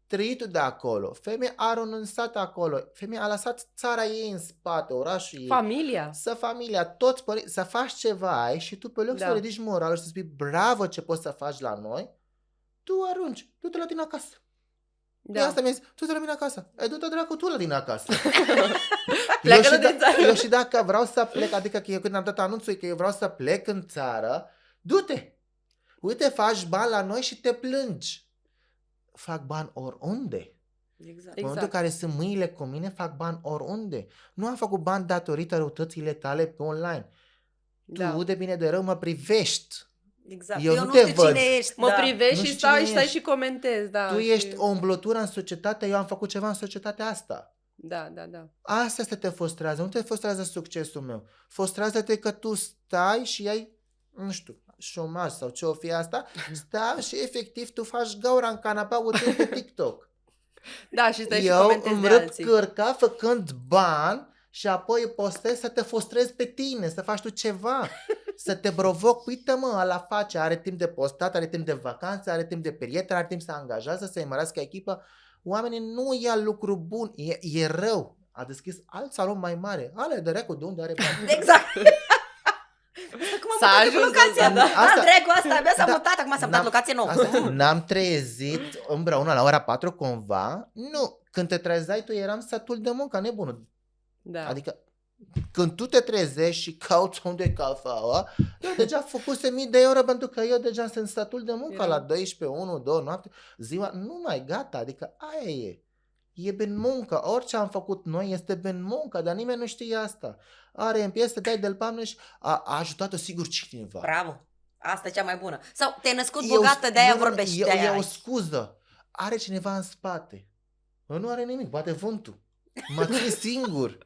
trăitul de acolo, femeia a renunțat acolo, femeia a lăsat țara ei în spate, orașul ei, Familia. familia, toți să faci ceva ai și tu pe loc Da. să ridici moralul și să spui bravo ce poți să faci la noi, tu arunci, du-te la tine acasă. Da. Da. Asta mi-a zis, du-te la mine acasă. Du-te dracu tu la tine acasă. Pleacă din țară. Eu și dacă vreau să plec, adică că eu când am dat anunțul că eu vreau să plec în țară, du-te. Uite, faci bani la noi și te plângi. Fac bani oriunde. Exact. În momentul în care sunt mâinile cu mine, fac bani oriunde. Nu am făcut bani datorită răutățile tale pe online. Da. Tu, de bine de rău, mă privești. Exact. Eu Eu nu nu te știu văd. cine ești. Mă da. privești Nu și știu stai cine și ești. comentezi, da. Tu și- ești o umblutură în societate, eu am făcut ceva în societatea asta. Da. Asta te frustrează, nu te frustrează succesul meu. Frustrează-te că tu stai și ai, nu știu, șomaj sau ce o fi asta, stai și efectiv tu faci gaura în canapea uitând pe TikTok. Da, și stai și Eu comentezi îmi de râp alții. cârca făcând bani și apoi postez să te frustrezi pe tine, să faci tu ceva, să te provoc. Uite mă, ăla face, are timp de postat, are timp de vacanță, are timp de prieteni, are timp să angajează, să-i mărească echipă. Oamenii nu ia lucru bun, e rău. A deschis alt salon mai mare. Ale de recu, de unde are bani? Exact. Cum am S-a mutat ajuns locația? la- Da, dracu, asta, abia s-a Da. mutat, acum s-a mutat locație nouă. N-am trezit împreună la ora 4 cumva. Nu, când te trezeai tu eram satul de muncă, nebunul. Da. Adică când tu te trezești și cauți unde cafeaua, eu deja făcuse mii de euro pentru că eu deja sunt statul de muncă Era- la 12, 1, 2 noapte, ziua, nu mai gata, adică aia e. E ben muncă, orice am făcut noi este ben muncă, dar nimeni nu știe asta. Are în piesă, dai de-l pamne și a ajutat-o sigur cineva. Bravo. Asta e cea mai bună. Sau te-ai născut E bogată, de-aia nu, vorbești. E de-aia o ai. scuză. Are cineva în spate. Nu are nimic, bate vântul. Mă țin singur.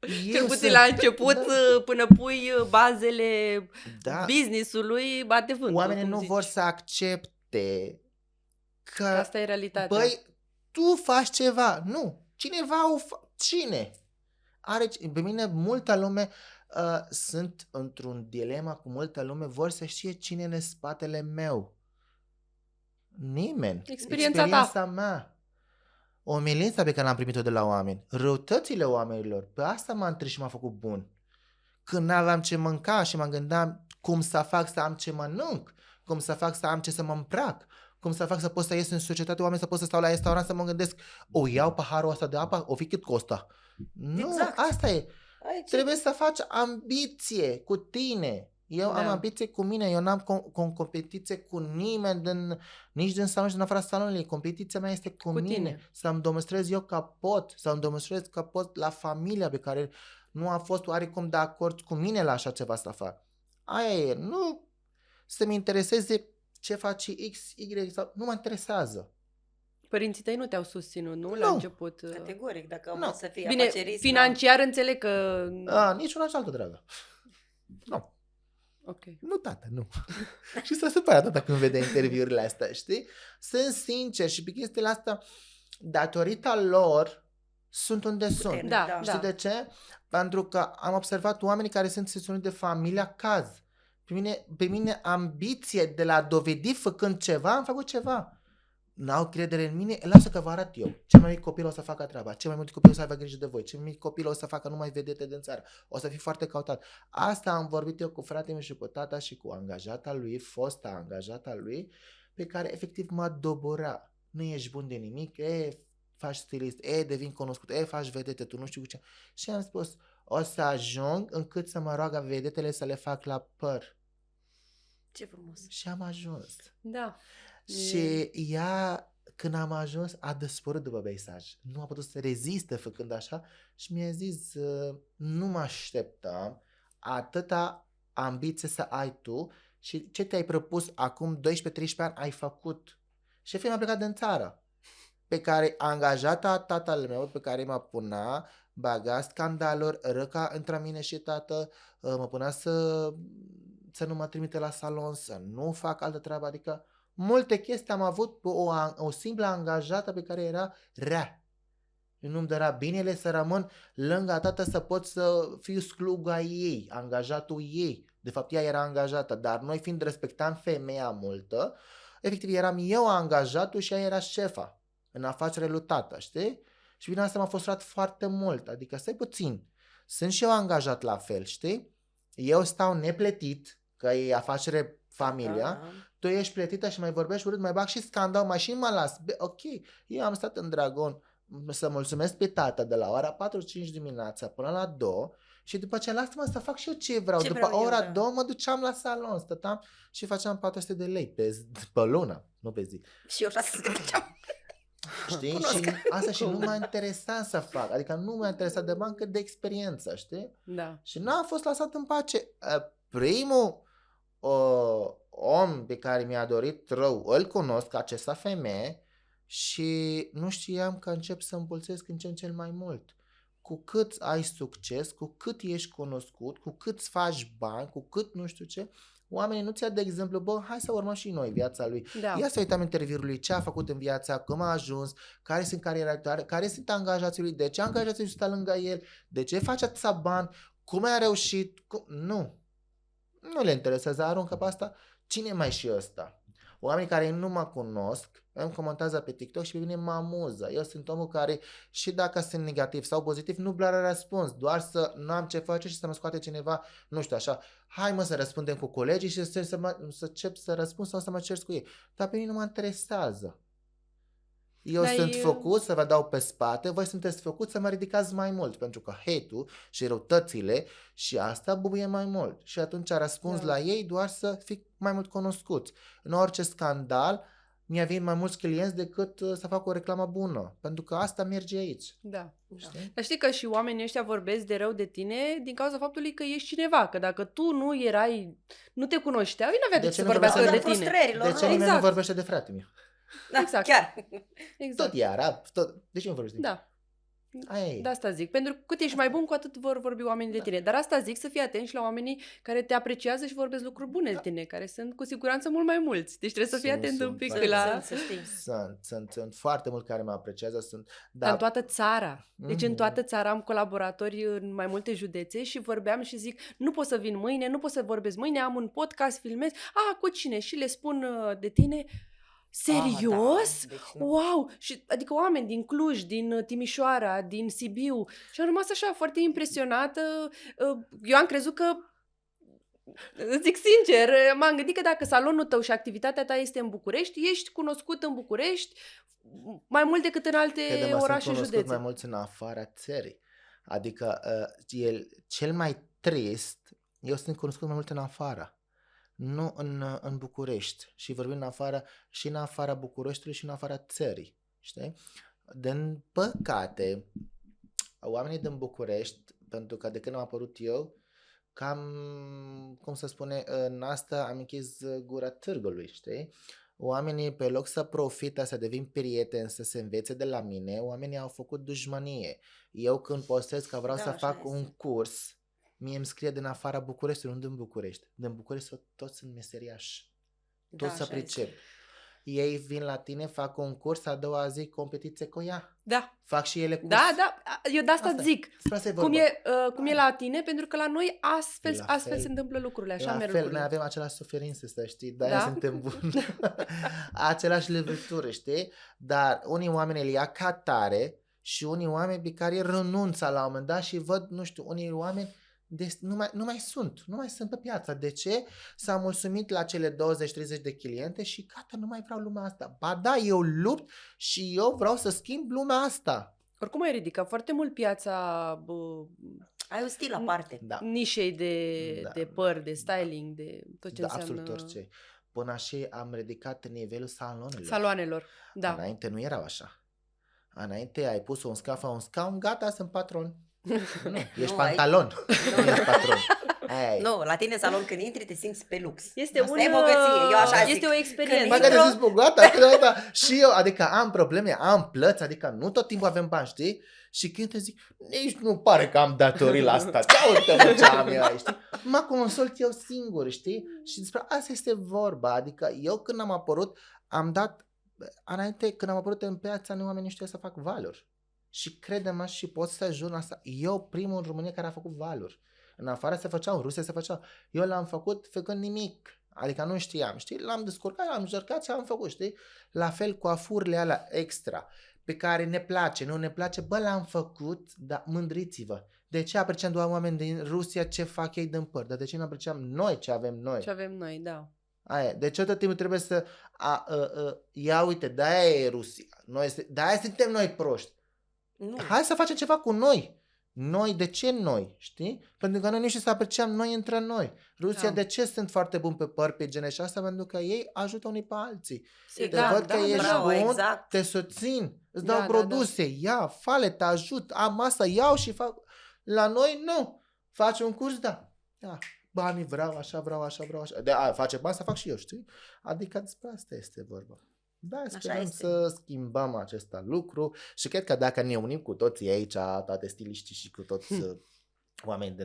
Cel Eu puțin sunt- la început, Da. până pui bazele Da. business-ului, bate vântul. Oamenii cum nu zici. vor să accepte că, Asta e realitatea. băi, tu faci ceva. Nu. Cineva Cine? Pe mine multă lume sunt într-un dilema cu multă lume, vor să știe cine e în spatele meu. Nimeni. Experiența ta. mea. Umilința pe care l-am primit-o de la oameni. Răutățile oamenilor. Pe asta m-a întris și m-a făcut bun. Când n-aveam ce mânca și mă gândeam cum să fac să am ce mănânc, cum să fac să am ce să mă îmbrac, cum să fac să pot să ies în societate, oameni să pot să stau la restaurant să mă gândesc, o iau paharul ăsta de apă, o fi cât costă. Nu, Exact. asta e. Aici. Trebuie să faci ambiție cu tine. Eu am Da. ambiție cu mine, eu n-am competiție cu nimeni, nici din salon, nici din afara salonului. Competiția mea este cu mine. tine. Să-mi demonstrez eu că pot, să-mi demonstrez că pot la familia pe care nu a fost oarecum de acord cu mine la așa ceva să fac. Aia e, nu să-mi intereseze ce face X, Y sau... Nu mă interesează. Părinții tăi nu te-au susținut, nu? La Nu. început. Categoric, dacă Nu. o să fie Bine, afacerist. financiar înțeleg că... Nici una și altă, dragă. Nu. Ok. Nu, tată, nu. Și s-a supărat tata când vede interviurile astea, știi? Sunt sincer și pe chestiile astea, datorită lor, sunt unde sunt. Puternic, Da, Știi de ce? Pentru că am observat oamenii care sunt sesiuni de familie acasă. Pe mine ambiție de la dovedi făcând ceva, am făcut ceva. N-au credere în mine, lasă că vă arăt eu. Cel mai mic copil o să facă treaba, cel mai mult copil o să aibă grijă de voi, cel mai mic copil o să facă numai vedete din țară, o să fii foarte cautat. Asta am vorbit eu cu fratele meu și cu tata și cu angajata lui, fosta angajata lui, pe care efectiv mă doborea. Nu ești bun de nimic, faci stilist, devin cunoscut, faci vedete, tu nu știu ce. Și am spus, o să ajung încât să mă roagă vedetele să le fac la păr. Ce frumos. Și am ajuns. Da. Și ea, când am ajuns, a dispărut după peisaj. Nu a putut să reziste făcând așa și mi-a zis, nu mă așteptam atâta ambiție să ai tu și ce te-ai propus acum 12-13 ani ai făcut. Și femeia a plecat din țară, pe care angajata tatăl meu, pe care mă punea, baga scandaluri, răca între mine și tată, mă punea să nu mă trimite la salon, să nu fac altă treabă, adică multe chestii am avut o simplă angajată pe care era rea. Nu-mi dărea binele să rămân lângă tată să pot să fiu sluga ei, angajatul ei. De fapt, ea era angajată, dar noi fiind respectam femeia multă, efectiv eram eu angajatul și ea era șefa în afacere lui tată, știi? Și bine, asta m-a frustrat foarte mult, adică stai puțin, sunt și eu angajat la fel, știi? Eu stau neplătit, că e afacere familia, tu ești plătită și mai vorbești urât, mai bag și scandal, mai și mă las. Ok, eu am stat în Dragon să mulțumesc pe tata de la ora 4-5 dimineața până la 2 și după ce lasă-mă să fac și eu ce vreau. După ora 2 mă duceam la salon, stăteam și făceam 400 de lei pe lună, nu pe zi. Și eu 600 de făceam. Știi? Și asta și nu m-a interesat să fac, adică nu m-a interesat de bani cât de experiență, știi? Da. Și n-am fost lăsat în pace. Primul om pe care mi-a dorit rău, îl cunosc, acesta femeie, și nu știam că încep să împulțesc în ce în cel mai mult. Cu cât ai succes, cu cât ești cunoscut, cu cât îți faci bani, cu cât nu știu ce, oamenii nu ți-a de exemplu, hai să urmăm și noi viața lui. Da. Ia să uităm interviul lui, ce a făcut în viața, cum a ajuns, care sunt cariera, care sunt angajații lui, de ce angajații lui stă lângă el, de ce face atâția bani, cum a reușit, nu le interesează, aruncă pe asta, cine e mai și ăsta? Oamenii care nu mă cunosc îmi comentează pe TikTok și pe mine mă amuză. Eu sunt omul care, și dacă sunt negativ sau pozitiv, nu blară răspuns, doar să nu am ce face și să mă scoate cineva, nu știu așa, hai mă să răspundem cu colegii și să încep să răspund sau să mă cer cu ei. Dar pe mine nu mă interesează. Eu sunt făcut să vă dau pe spate, voi sunteți făcut să mă ridicați mai mult, pentru că hate-ul și răutățile și asta bubuie mai mult. Și atunci răspuns la ei doar să fii mai mult cunoscuți. În orice scandal mi-a venit mai mulți clienți decât să fac o reclamă bună, pentru că asta merge aici. Da. Știi? Dar știi că și oamenii ăștia vorbesc de rău de tine din cauza faptului că ești cineva, că dacă tu nu te cunoșteau, ei n-avea de ce să vorbească de tine. De ce nimeni nu vorbește de frate meu? Da, exact. Chiar. Tot e arab, tot. De ce nu vorbești de Da. Aia De asta zic. Pentru că cât ești mai bun, cu atât vor vorbi oamenii de tine. Dar asta zic, să fii atent și la oamenii care te apreciază și vorbesc lucruri bune de tine, care sunt cu siguranță mult mai mulți. Deci trebuie să fii atent un pic la... Sunt foarte mulți care mă apreciază. Dar în toată țara. Deci în toată țara am colaboratori în mai multe județe și vorbeam și zic, nu pot să vin mâine, nu pot să vorbesc mâine, am un podcast, filmez. Cu cine? Și le spun de tine... Serios? Deci wow! Și, adică oameni din Cluj, din Timișoara, din Sibiu. Și am rămas așa foarte impresionată. Eu am crezut că, zic sincer, m-am gândit că dacă salonul tău și activitatea ta este în București, ești cunoscut în București mai mult decât în alte orașe și județe. Mai mulți în afara țării. Adică cel mai trist, eu sunt cunoscut mai mult în afara. Nu în București. Și vorbim în afara Bucureștiului și în afara țării. Știi? Din păcate, oamenii din București, pentru că de când am apărut eu, cam, cum să spune, în asta am închis gura târgului, știi? Oamenii, pe loc să profită, să devin prieteni, să se învețe de la mine, oamenii au făcut dușmănie. Eu când postez că vreau să fac un curs, mie îmi scrie din afara Bucureștiului, nu din București. Din București toți sunt meseriași. Toți să pricep. ei vin la tine, fac concurs, a doua zi competiție cu ea. Da. Fac și ele curs. Da, eu de asta Asta e. zic. Despre asta e Cum vorba. e la tine, pentru că la noi La astfel fel. se întâmplă lucrurile, așa La merg fel, noi lucrurile. avem același suferințe, să știi, de-aia Da? suntem buni. Același levitură, știi? Dar unii oameni îl ia ca tare și unii oameni pe care renunță la un moment dat și văd, nu știu, unii oameni nu mai sunt pe piață. De ce? S-a mulțumit la cele 20-30 de cliente și gata, nu mai vreau lumea asta. Ba da, eu lupt și eu vreau să schimb lumea asta. Oricum ai ridicat foarte mult piața Ai un stil aparte. Da. nișei Da. de păr, de styling, de tot ce Da, înseamnă absolut orice. Până și am ridicat nivelul salonelor. saloanelor. Da. Înainte nu erau așa. Înainte ai pus un scaun, gata, sunt patron. Nu, ești Nu, pantalon. Nu ești patron. Aia e. Nu, la tine în salon când intri te simți pe lux. Este Asta e bogăție, eu așa este zic. o experiență. Bă, că te zici, bă, gata. Și eu, adică am probleme, am plăți, adică nu tot timpul avem bani, știi? Și când te zic, nici nu pare că am datorii la asta. Uite-mă ce am eu aici, știi? Mă consult eu singur, știi? Și despre asta este vorba. Adică eu când am apărut, am dat, înainte când am apărut în piața, nu oamenii știu să fac valuri. Și crede-mă și pot să ajung asta. Eu primul în România care a făcut valuri. În afară se făceau, în Rusia se făceau. Eu l-am făcut făcând nimic. Adică nu știam, știi? L-am descurcat, l-am încercat și am făcut, știi? La fel cu afurile alea extra, pe care ne place, nu ne place, bă, l-am făcut, dar mândriți-vă. De ce apreciam doar oameni din Rusia ce fac ei din păr? Dar de ce nu apreciam noi ce avem noi? Ce avem noi, da. Aia. De ce tot timpul trebuie să... ia uite, de-aia e Rusia. De-aia suntem noi proști. Nu. Hai să facem ceva cu noi. Noi, de ce noi? Știi? Pentru că noi nu știm să apreciem noi între noi. Rusia, Da. de ce sunt foarte buni pe păr, pe gene și asta? Pentru că ei ajută unii pe alții. Te Exact, văd că ești bravo, bun, exact. te susțin, îți Da, dau da, produse, ia, fale, te ajut, am asta, iau și fac. La noi, nu. Faci un curs, da. Banii vreau, așa. Face bani, să fac și eu, știi? Adică despre asta este vorba. Da, sperăm este. să schimbăm acest lucru și cred că dacă ne unim cu toții aici, toate stiliștii și cu toți oameni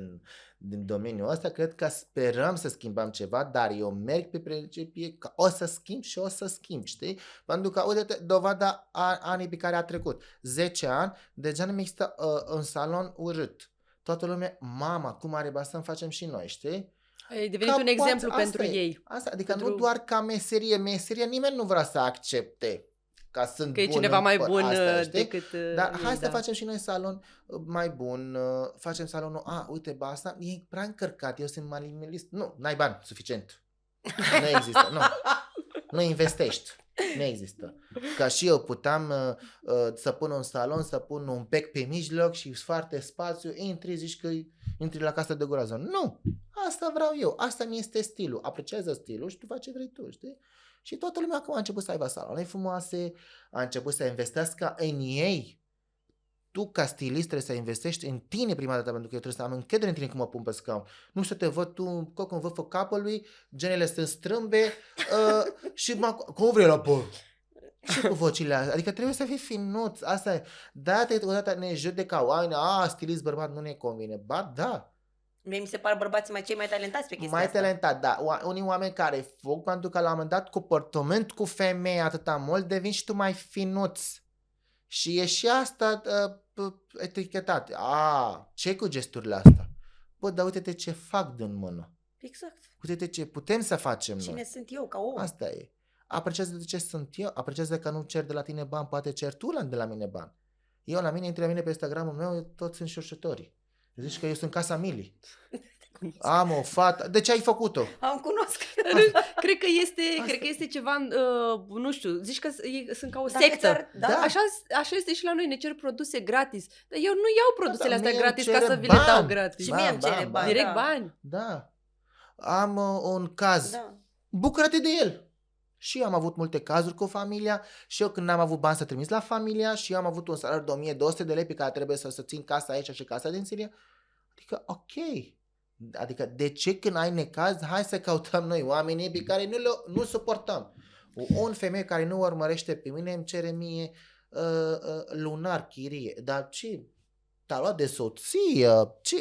din domeniul ăsta, cred că sperăm să schimbăm ceva, dar eu merg pe principiu că o să schimb, știi? Pentru că, uite, dovada anii pe care a trecut. 10 ani, deja nu mai există un salon urât. Toată lumea, mama, cum are să facem și noi, știi? Ai devenit un exemplu asta pentru e. ei. Asta, adică Pentru- nu doar ca meserie, nimeni nu vrea să accepte ca sunt Că e bun cineva în mai păr. bun Asta, știi? decât Dar ei, hai să da. facem și noi salon mai bun, facem salonul, uite, ba, asta e prea încărcat, eu sunt minimalist. Nu, n-ai bani suficient. Nu există, nu. Nu investești. Nu există. Ca și eu puteam să pun un salon, să pun un bec pe mijloc și foarte spațiu, zici că intri la casă de groază. Nu! Asta vreau eu. Asta mi este stilul. Apreciază stilul și tu faci ce vrei tu, știi? Și toată lumea acum a început să aibă saloane frumoase, a început să investească în ei. Tu, ca stilist, trebuie să investești în tine prima dată, pentru că eu trebuie să am încredere în tine când mă pun pe scaun. Nu să te văd tu, cum văd capului, genele sunt strâmbe și cum vrei la păr? Și cu vocile astea. Adică trebuie să fii finuț. Asta e. Da, odată ne judecă oameni, stilist bărbat nu ne convine. Ba, da. Mie mi se par bărbații cei mai talentați pe chestia Mai asta. talentat, da. Unii oameni care fac, pentru că la un moment dat comportament cu femei atâta mult, devin și tu mai finuț. Și e și asta etichetat. Ce cu gesturile astea? Bă, dar uite-te ce fac din mână. Exact. Uite-te ce putem să facem Cine noi. sunt eu ca om? Asta e. Apreciază de ce sunt eu. Apreciază că nu cer de la tine bani, poate cer tu de la mine bani. Eu la mine, intri la mine pe Instagramul meu, toți sunt șorșătorii. Zici că eu sunt casa Mili. Am o fată. De ce ai făcut-o? Am cunosc. Cred că este ceva, nu știu, zici că sunt ca o Dacă sectă. ți-ar- da. Da. Așa este și la noi, ne cer produse gratis. Dar eu nu iau produsele Da, astea mie gratis îmi ca cere să vi le dau bani. gratis. Și mie îmi cere bani. Direct da. bani. Da. Am un caz. Da. Bucură-te de el. Și eu am avut multe cazuri cu familia și eu când n-am avut bani să trimis la familia și eu am avut un salariu de 1200 de lei pe care trebuie să țin casa aici și casa din Siria. Adică, ok. Adică, de ce când ai necaz, hai să căutăm noi oamenii pe care nu suportăm. Un femeie care nu urmărește pe mine îmi cere mie lunar chirie. Dar ce? Te-a luat de soție?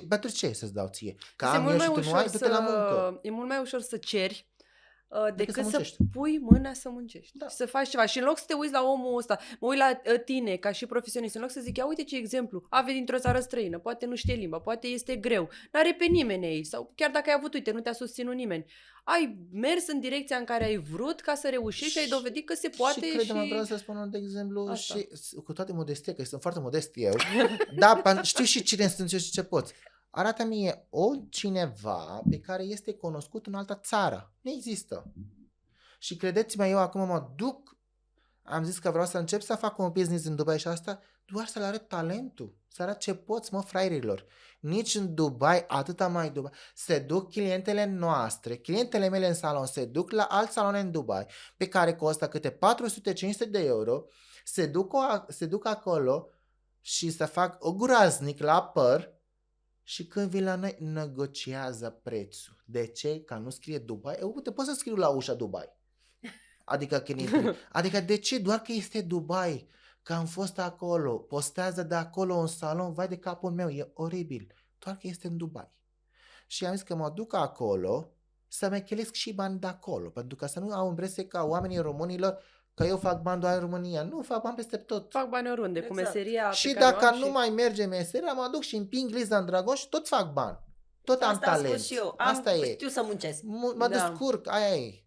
Pentru ce să-ți dau ție? Că Este am eu și tu nu ai, du-te la muncă. E mult mai ușor să ceri decât să muncești. pui mâna să muncești. Da. Și să faci ceva. Și în loc să te uiți la omul ăsta, mă uit la tine ca și profesionist, în loc să zic, ia uite ce exemplu, a venit dintr-o țară străină, poate nu știe limba, poate este greu, n-are pe nimeni aici, sau chiar dacă ai avut, uite, nu te-a susținut nimeni. Ai mers în direcția în care ai vrut ca să reușești și ai dovedit că se poate și... crede-mă, vreau să spun de exemplu asta. și cu toate modestie, că sunt foarte modest eu, dar știu și cine sunt eu și ce pot. Arată mie cineva pe care este cunoscut în altă țară. Nu există. Și credeți-mă, eu acum mă duc, am zis că vreau să încep să fac un business în Dubai și asta, doar să le arăt talentul, să arăt ce poți, fraierilor. Nici în Dubai, atâta mai Dubai. Se duc clientele noastre, clientele mele în salon, se duc la alt salon în Dubai, pe care costă câte 400-500 de euro, se duc acolo și să fac o groaznic la păr și când vin la noi, negociază prețul. De ce? Că nu scrie Dubai? Eu pot să scriu la ușa Dubai. Adică de ce? Doar că este Dubai. Că am fost acolo, postează de acolo un salon, vai de capul meu, e oribil. Doar că este în Dubai. Și am zis că mă duc acolo să mă chelesc și bani de acolo, pentru că să nu au impresie ca oamenii românilor că eu fac bani doar în România. Nu, fac bani peste tot. Fac bani oriunde, cu meseria Și pe care dacă o nu mai merge meseria, mă duc și împing Liza în Dragoș și tot fac bani. Tot am Asta am talent. spus și eu. Știu să muncesc. Mă descurc, aia e.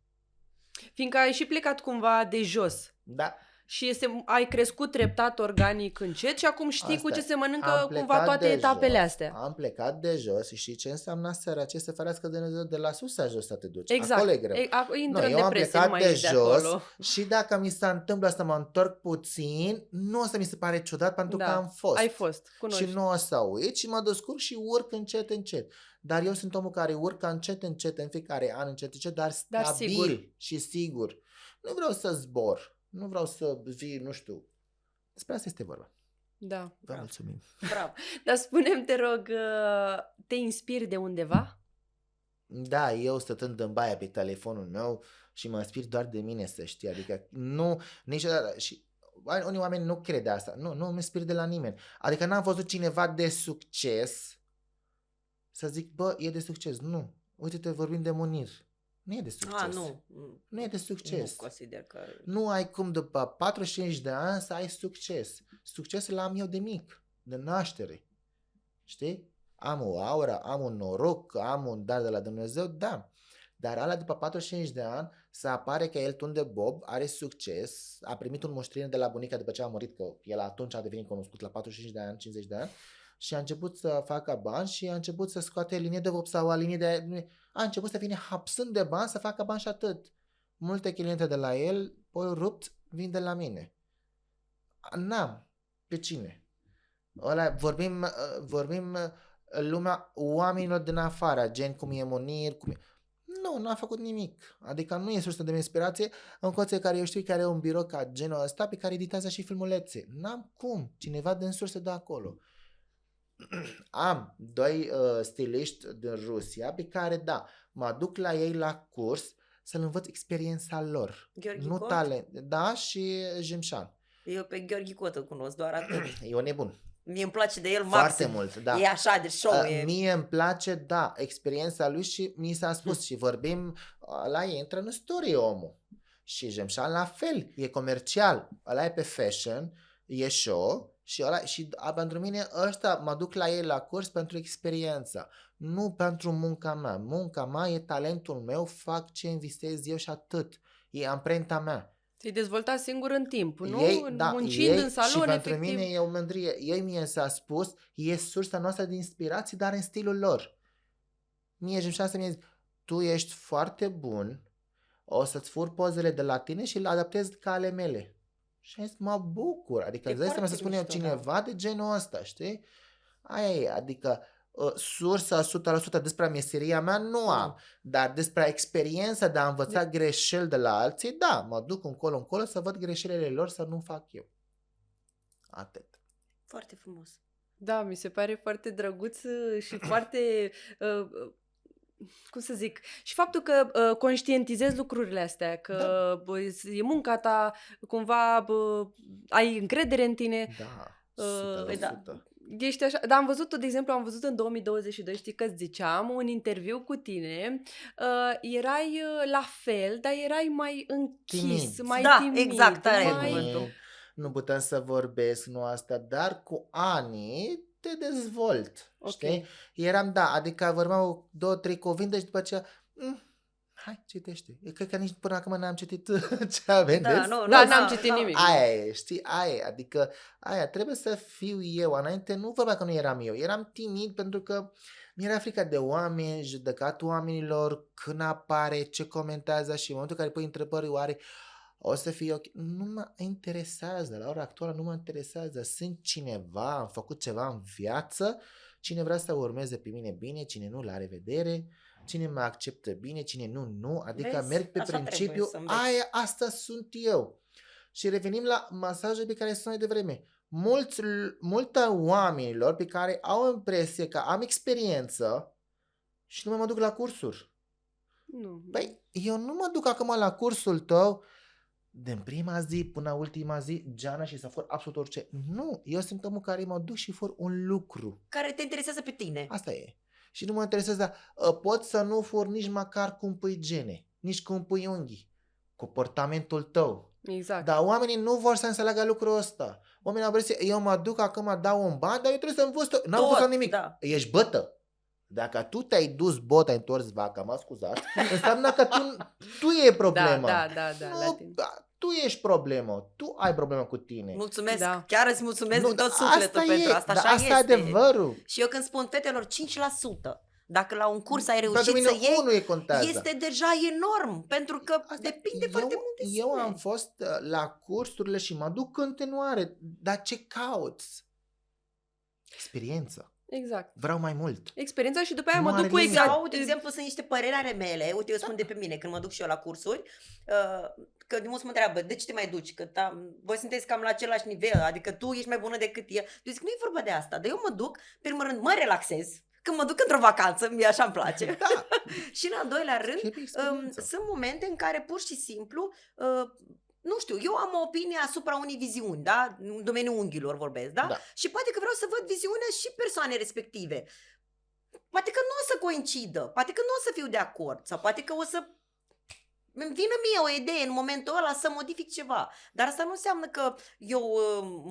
Fiindcă ai și plecat cumva de jos. Da. Și ai crescut treptat, organic, încet și acum știi Asta cu ce se mănâncă am cumva plecat toate de etapele jos, astea. Am plecat de jos și știi ce înseamnă săracie să ferească de Dumnezeu de la sus să ajungi să te duci. Exact. Acolo e greu. Intră în eu am depresie, plecat nu mai de ești de jos acolo. și dacă mi se întâmplă să mă întorc puțin, nu o să mi se pare ciudat pentru că am fost. Ai fost, cunoști. Și nu o să uit și mă descurc și urc încet, încet. Dar eu sunt omul care urcă încet, încet, în fiecare an, încet, încet, dar stabil sigur. și sigur. Nu vreau să zbor, nu vreau să vii, nu știu. Despre asta este vorba. Da. Vă mulțumim. Bravo. Dar spune-mi, te rog, te inspiri de undeva? Da, eu stătând în baia pe telefonul meu și mă inspir doar de mine, să știi. Adică nu, niciodată. Și unii oameni nu cred asta. Nu mă inspir de la nimeni. Adică n-am văzut cineva de succes să zic, bă, e de succes. Nu. Uite-te, vorbim de Munir. Nu e de succes. Nu e de succes. Nu consider că... Nu ai cum după 45 de ani să ai succes. Succesul l-am eu de mic, de naștere. Știi? Am o aură, am un noroc, am un dar de la Dumnezeu, da. Dar ala după 45 de ani să apare că el tunde bob, are succes, a primit un moștenire de la bunica după ce a murit, că el atunci a devenit cunoscut la 45 de ani, 50 de ani, și a început să facă bani și a început să scoate linie de vop sau linie de... A început să vină hapsând de bani, să facă bani și atât. Multe cliente de la el, poi rupt, vin de la mine. N-am. Pe cine? Ăla, vorbim lumea oamenilor din afară, gen cum e Munir, nu a făcut nimic. Adică nu e sursă de inspirație în coțe care eu știu care e un birou ca genul ăsta pe care editează și filmulețe. N-am cum. Cineva din sursă de acolo. Am doi stiliști din Rusia pe care, da, mă duc la ei la curs să-l învăț experiența lor. Gheorghe nu Cot? talent. Da, și Jimșan. Eu pe Gheorghe Cot îl cunosc, doar atât. E un nebun. Mie îmi place de el Foarte maxim. mult, da. E așa de show. Mie îmi place, da, experiența lui și mi s-a spus și vorbim, ăla intră în story omul. Și Jimșan la fel, e comercial, ăla e pe fashion, e show și ăla, și pentru mine ăștia mă duc la ei la curs pentru experiența, nu pentru munca mea. Munca mea e talentul meu, fac ce investez eu și atât. E amprenta mea. Te-ai dezvoltat singur în timp, nu? Muncind în salon, și efectiv. pentru mine e o mândrie. Ei mie s-a spus, e sursa noastră de inspirație, dar în stilul lor. Mie Jimșan să-mi zic, tu ești foarte bun, o să-ți fur pozele de la tine și le adaptez ca ale mele. Și am zis, mă bucur. Adică îți dai seama să spun eu cineva de genul ăsta, știi? Aia e, adică sursa 100% despre meseria mea nu am, dar despre experiența de a învăța greșeli de la alții, da, mă duc încolo să văd greșelile lor, să nu fac eu. Atât. Foarte frumos. Da, mi se pare foarte drăguț și foarte... cum să zic, și faptul că conștientizezi lucrurile astea, că e munca ta, cumva ai încredere în tine. Da, 100%. Da. Ești așa, dar am văzut, de exemplu, în 2022, știi că îți ziceam, un interviu cu tine, erai la fel, dar erai mai închis, Timid. mai Da, timid, exact, ăla e mai... cuvântul. Nu puteam să vorbesc, nu asta, dar cu ani te dezvolt, Ok. știi? Eram, da, adică vorbeam 2-3 cuvinte și după aceea, hai, citește. Eu cred că nici până acum n-am citit ce avem, Da, vezi? nu, Da, nu, n-am citit nimic. Aia e, știi, aia e, adică aia, trebuie să fiu eu. Înainte nu vorba că nu eram eu, eram timid pentru că mi-era frica de oameni, judecatul oamenilor, când apare, ce comentează și în momentul în care pui întrebări, oare o să fie ok. Nu mă interesează, la ora actuală nu mă interesează. Sunt cineva, am făcut ceva în viață, cine vrea să urmeze pe mine bine, cine nu, la revedere, cine mă acceptă bine, cine nu, adică Vezi? merg pe Așa trebuie principiu, să înveți. asta sunt eu. Și revenim la masajul pe care sunt de vreme. Multe oamenilor pe care au impresie că am experiență și nu mai mă duc la cursuri. Nu. Păi, eu nu mă duc acum la cursul tău din prima zi până ultima zi, Geana, și să fur absolut orice. Nu, eu sunt omul care mă duc și fur un lucru. Care te interesează pe tine. Asta e. Și nu mă interesează, dar pot să nu fur nici măcar cum pui gene, nici cum pui unghii. Comportamentul tău. Exact. Dar oamenii nu vor să înțeleagă lucrul ăsta. Oamenii au vrut eu mă duc acum, dau un bani, dar eu trebuie să învăț tot. N-am învățat nimic. Da. Ești bătă. Dacă tu te-ai dus bot, ai întors vaca, mă scuzați, înseamnă că tu e problema. Da, la tine. Tu ești problemă. Tu ai problemă cu tine. Mulțumesc, Da. chiar îți mulțumesc din tot asta sufletul pentru e, asta. dar Așa asta este. e adevărul. Și eu când spun fetelor 5%, dacă la un curs ai Pentru reușit mine să iei, unul e contează. este deja enorm, pentru că depinde foarte mult de Eu sine. am fost la cursurile și mă duc în continuare. Dar ce cauți? Experiență. Exact. Vreau mai mult. Experiența și după aia Nu mă are duc cu limite. exact. Sau, de exemplu, sunt niște păreri ale mele. Uite, eu spun de pe mine, când mă duc și eu la cursuri, că mulți mă întreabă, de ce te mai duci? Că voi sunteți cam la același nivel, adică tu ești mai bună decât el. Eu zic, nu e vorba de asta, dar eu mă duc, pe primul rând, mă relaxez. Când mă duc într-o vacanță, mie așa îmi place. Da. Și în al doilea rând, Și experiență. sunt momente în care pur și simplu, nu știu, eu am o opinie asupra unei viziuni, da? În domeniul unghiilor vorbesc, da? Da. Și poate că vreau să văd viziunea și persoanei respective. Poate că nu o să coincidă, poate că nu o să fiu de acord, sau poate că o să îmi vină mie o idee în momentul ăla să modific ceva. Dar asta nu înseamnă că eu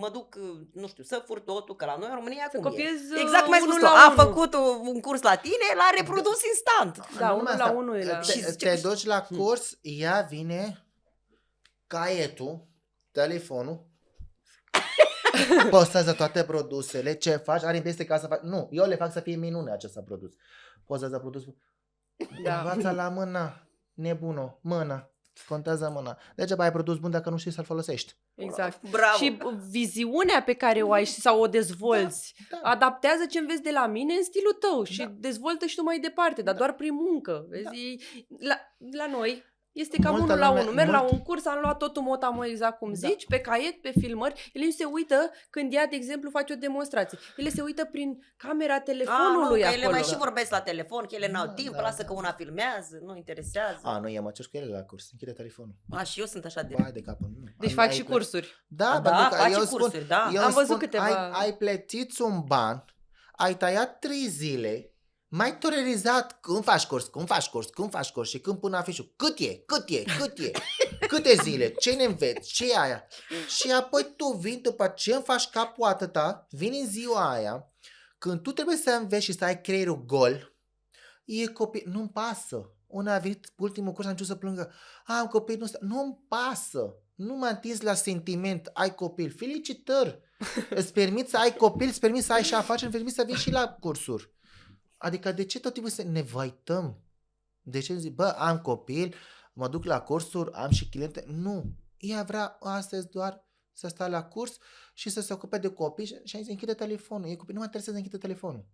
mă duc, nu știu, să fur totul, că la noi în România Să cum copiez e? Exact cum ai unul spus la tu, a unul. făcut un curs la tine, l-a reprodus instant. Da, Nu unul numai la asta. unul e la... Și Te, zice te că- duci la curs, ea vine, caietul, telefonul, postează toate produsele, ce faci, are impresia ca să faci. Nu, eu le fac să fie minune acest produs. Postează produsul, Da. învață la mână, nebună, mână, contează mâna. Degeaba ai produs bun dacă nu știi să-l folosești. Exact. Bravo. Și viziunea pe care o ai sau o dezvolți, Da. adaptează ce înveți de la mine în stilul tău și Da. dezvoltă și tu mai departe, dar Da. doar prin muncă. Vezi? Da. La noi este cam Multă unul la lume- unul. Merg la mult- un curs, am luat totul motamo exact cum Da. zici, pe caiet, pe filmări. Ele nu se uită când ea, de exemplu, face o demonstrație. Ele se uită prin camera telefonului că acolo. ele mai și vorbesc la telefon, că ele n-au Da, timp, da, lasă da. că una filmează, nu interesează. Nu, eu mă cer cu ele la curs, închide telefonul. Și eu sunt așa de... Bai de capul. Nu. Deci Ai- fac ai și plă- cursuri. Da, Da, pentru că face eu spun, cursuri, da. eu Am văzut spun, câteva- ai plătit un ban, ai tăiat 3 zile, mai terorizat cum faci curs și când pun afișul, cât e, câte zile, ce ne înveți, ce e aia. Și apoi tu vii după ce îmi faci capul atâta, vini în ziua aia, când tu trebuie să înveți și să ai creierul gol, e copil, nu-mi pasă. Una a venit ultimul curs, am început să plângă, am copil, nu-mi pasă. Nu m-am întins la sentiment, ai copil. Felicitări! Îți permiți să ai copil, îți permiți să ai și afaceri, îți permiți să vii și la cursuri. Adică de ce tot timpul să ne vaităm? De ce zic, am copil, mă duc la cursuri, am și cliente? Nu. Ea vrea astăzi doar să stea la curs și să se ocupe de copii și zis, închide telefonul. E copil, nu mă interesează să închide telefonul.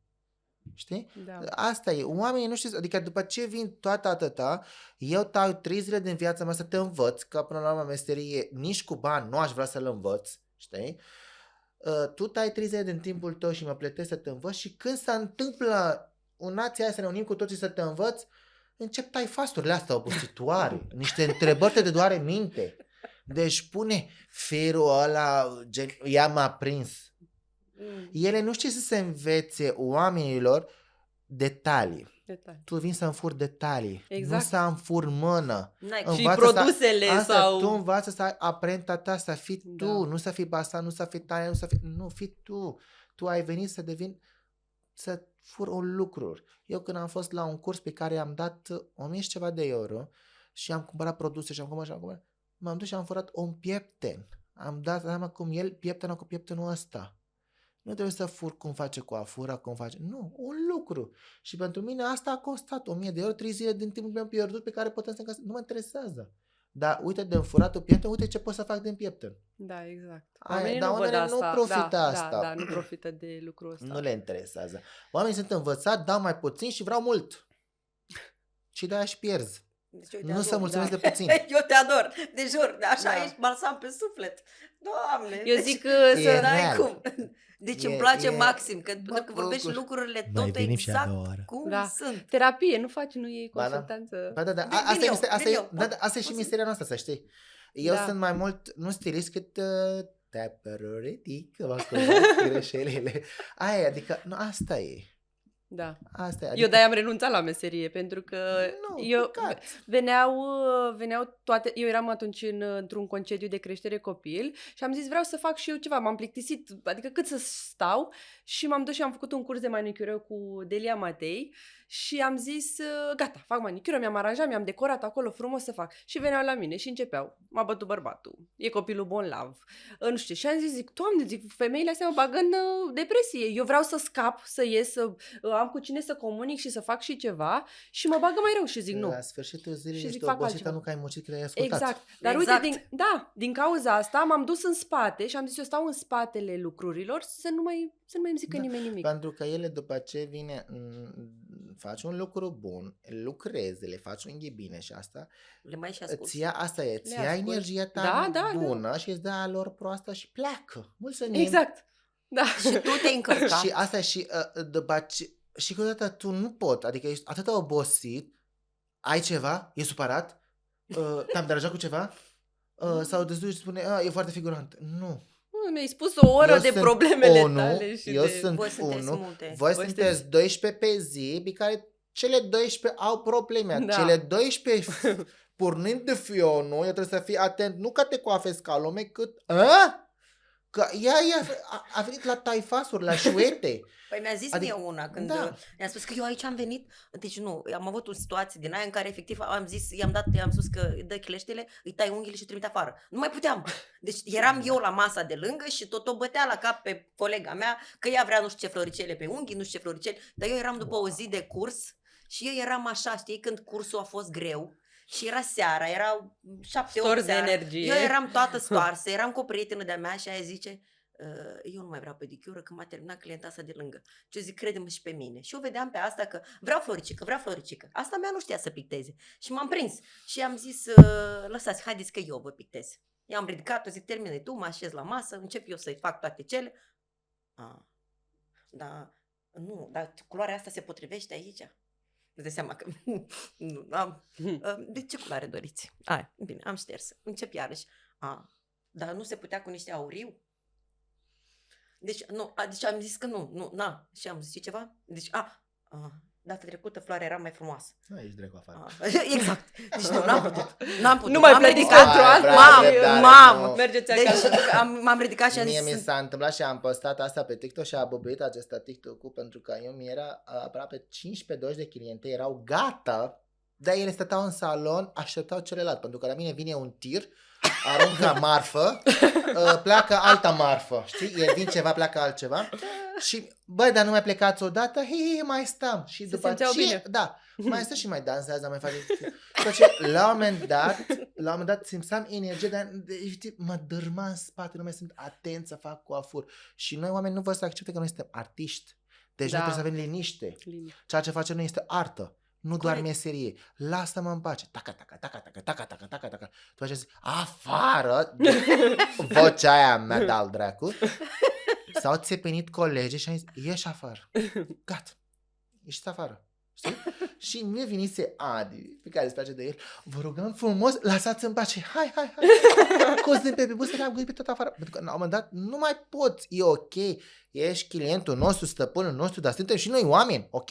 Știi? Da. Asta e. Oamenii nu știu, adică după ce vin toată atâta, eu tau 3 zile din viața mea să te învăț, că până la urmă meserie nici cu bani nu aș vrea să-l învăț, știi? Tu tai 3 zile din timpul tău și mă plătești să te învăț și când se întâmplă în nația aia să ne unim cu toții să te învăț, încep tai fasturile astea obositoare, niște întrebări te doare minte. Deci pune ferul ăla, gen, ea m-a prins. Ele nu știu să se învețe oamenilor detalii. Detalii. Tu vin să înfuri detalii, Exact. nu să înfuri mână. N-ai Și Învață produsele asta, sau... tu învață să ai amprenta ta, să fii Da. tu, nu să fii Basa, nu să fii Tania, nu să fii... Nu, fii tu. Tu ai venit să devin, să furi lucruri. Eu când am fost la un curs pe care i-am dat 1000 și ceva de euro și am cumpărat produse și am cumpărat, m-am dus și am furat un piepten. Am dat seama cum el pieptenă cu pieptenul ăsta. Nu trebuie să fur cum face coafura, cum face... Nu, un lucru. Și pentru mine asta a costat 1000 de euro, 3 zile din timpul meu pierdut pe care putem să încasăm. Nu mă interesează. Dar uite de înfuratul piepten, uite ce pot să fac din piepten. Da, exact. Dar nu văd oamenii nu asta. profită asta. Da, nu profită de lucrul ăsta. Nu le interesează. Oamenii sunt învățați, dau mai puțin și vreau mult. Și de-aia și pierzi. Deci eu te Nu să ador. mulțumesc da. de puțin. Eu te ador, de jur, așa Da. ești balsam pe suflet. Doamne, Eu deci zic că E să... n-ai real. cum. Deci îmi E- place e- maxim, că, pentru că Bă, vorbești bă, lucrurile mai tot venim și a exact doua oară. cum Da. sunt. Terapie, nu faci, nu iei Ba da. consultanță. Ba da, da. Vin Asta, eu, este, asta, vin e, eu. da, da, asta e și Poți să- misteria noastră, să știi. Eu Da. sunt mai mult, nu stilist, cât teoretic, acolo, greșelile. Aia, adică, nu, asta e. Da. Asta e. Eu de-aia am renunțat la meserie, pentru că Nu, eu păcat. veneau toate, eu eram atunci într-un concediu de creștere copil și am zis vreau să fac și eu ceva, m-am plictisit, adică cât să stau și m-am dus și am făcut un curs de manicură cu Delia Matei și am zis gata, fac manicură, mi-am aranjat, mi-am decorat acolo frumos să fac și veneau la mine și începeau, m-a bătut bărbatul, e copilul bolnav, nu știu, și am zis, zic, Doamne, zic, femeile astea mă bagă în depresie, eu vreau să scap, să ies, să am cu cine să comunic și să fac și ceva și mă bagă mai rău și zic nu. La sfârșitul zilei Și zic, ești fac obosită, altceva. nu că ai muncit, că ai ascultat. Exact. Dar Exact. uite, din cauza asta m-am dus în spate și am zis eu stau în spatele lucrurilor să nu mai îmi zică Da, nimeni nimic. Pentru că ele după ce vine, faci un lucru bun, lucrezi, le faci un ghibine și asta, Le mai și ascult. îți ia, asta e, îți ia ascult. energia ta Da, da, bună și îți dă a lor proastă și pleacă. Mulțumim. Exact. Da. Și tu te-ai încărcat. Și asta e și după ce, și câteodată tu nu poți, adică ești atât de obosit, ai ceva, e supărat, te-am deranjat cu ceva, sau te duci și spune, e foarte figurant. Nu. Mi-ai spus o oră Eu de sunt problemele unul, tale și eu de... sunt Voi sunteți unul, multe. voi Voi sunteți 12 pe zi, pe care cele 12 au probleme. Da. Cele 12 pornind de fionul, eu trebuie să fii atent, nu că te coafezi ca lume, cât... Că ea a venit la taifasuri, la șuete. Păi mi-a zis Adică- mie una când da. mi-a spus că eu aici am venit, deci nu, am avut o situație din aia în care efectiv am zis, i-am spus că îi dă chileștele, îi tai unghiile și îi trimite afară. Nu mai puteam. Deci eram eu la masa de lângă și tot o bătea la cap pe colega mea că ea vrea nu știu ce floricele pe unghii, nu știu ce floricele, dar eu eram după o zi de curs și eu eram așa, știi, când cursul a fost greu. Și era seara, erau 7-8 Stors de seara. energie. Eu eram toată stoarsă, eram cu o prietenă de-a mea și aia zice, eu nu mai vreau pedicură că m-a terminat clienta asta de lângă. Și eu zic, crede-mă și pe mine. Și eu vedeam pe asta că vreau floricică. Asta mea nu știa să picteze. Și m-am prins și am zis, lăsați, haideți că eu vă pictez. I-am ridicat-o, zic, termine tu, mă așez la masă, încep eu să-i fac toate cele. Dar culoarea asta se potrivește aici? Îți dai seama că nu am. De ce culoare doriți? Bine, am șters. Încep iarăși. Dar nu se putea cu niște auriu? Deci, deci am zis că nu. Și am zis ceva? Deci, data trecută floarea era mai frumoasă. Nu ești drept afară. Exact. Deci n-am putut. Nu mai M-am plătiți ridicat. pentru asta. Mamă. Mergeți Deci acasă. m-am ridicat și am Mie zis, mi s-a întâmplat și am postat asta pe TikTok și a bubuit acesta TikTok-ul pentru că eu mi era aproape 15-20 de cliente, erau gata, dar ele stăteau în salon, așteptau celălalt, pentru că la mine vine un tir, aruncă marfă, pleacă alta marfă, știi? El vin ceva, pleacă altceva și, băi, dar nu mai plecați odată? Mai stăm. Și Se după simțeau bine. Da, mai stă și mai dansează, mai face... Deci, la un moment dat simțeam energie, dar știi, mă dărma în spate, nu mai sunt atent să fac coafur. Și noi oameni nu vor să accepte că noi suntem artiști. Deci Da. noi trebuie să avem liniște. Ceea ce facem noi este artă. Nu doar Corect. meserie. Lasă-mă în pace. Taca. Tu zici, afară, vocea aia mea de-al dracu. S-au țepenit colegii și am zis, ieși afară. Gata. Ieși afară. Știi? Și mie venise Adi, pe care îți place de el, vă rugăm frumos, lăsați în pace, hai, cozi pe buze, le-am gândit pe tot afară. Pentru că la un moment dat nu mai poți, e ok, ești clientul nostru, stăpânul nostru, dar suntem și noi oameni, ok?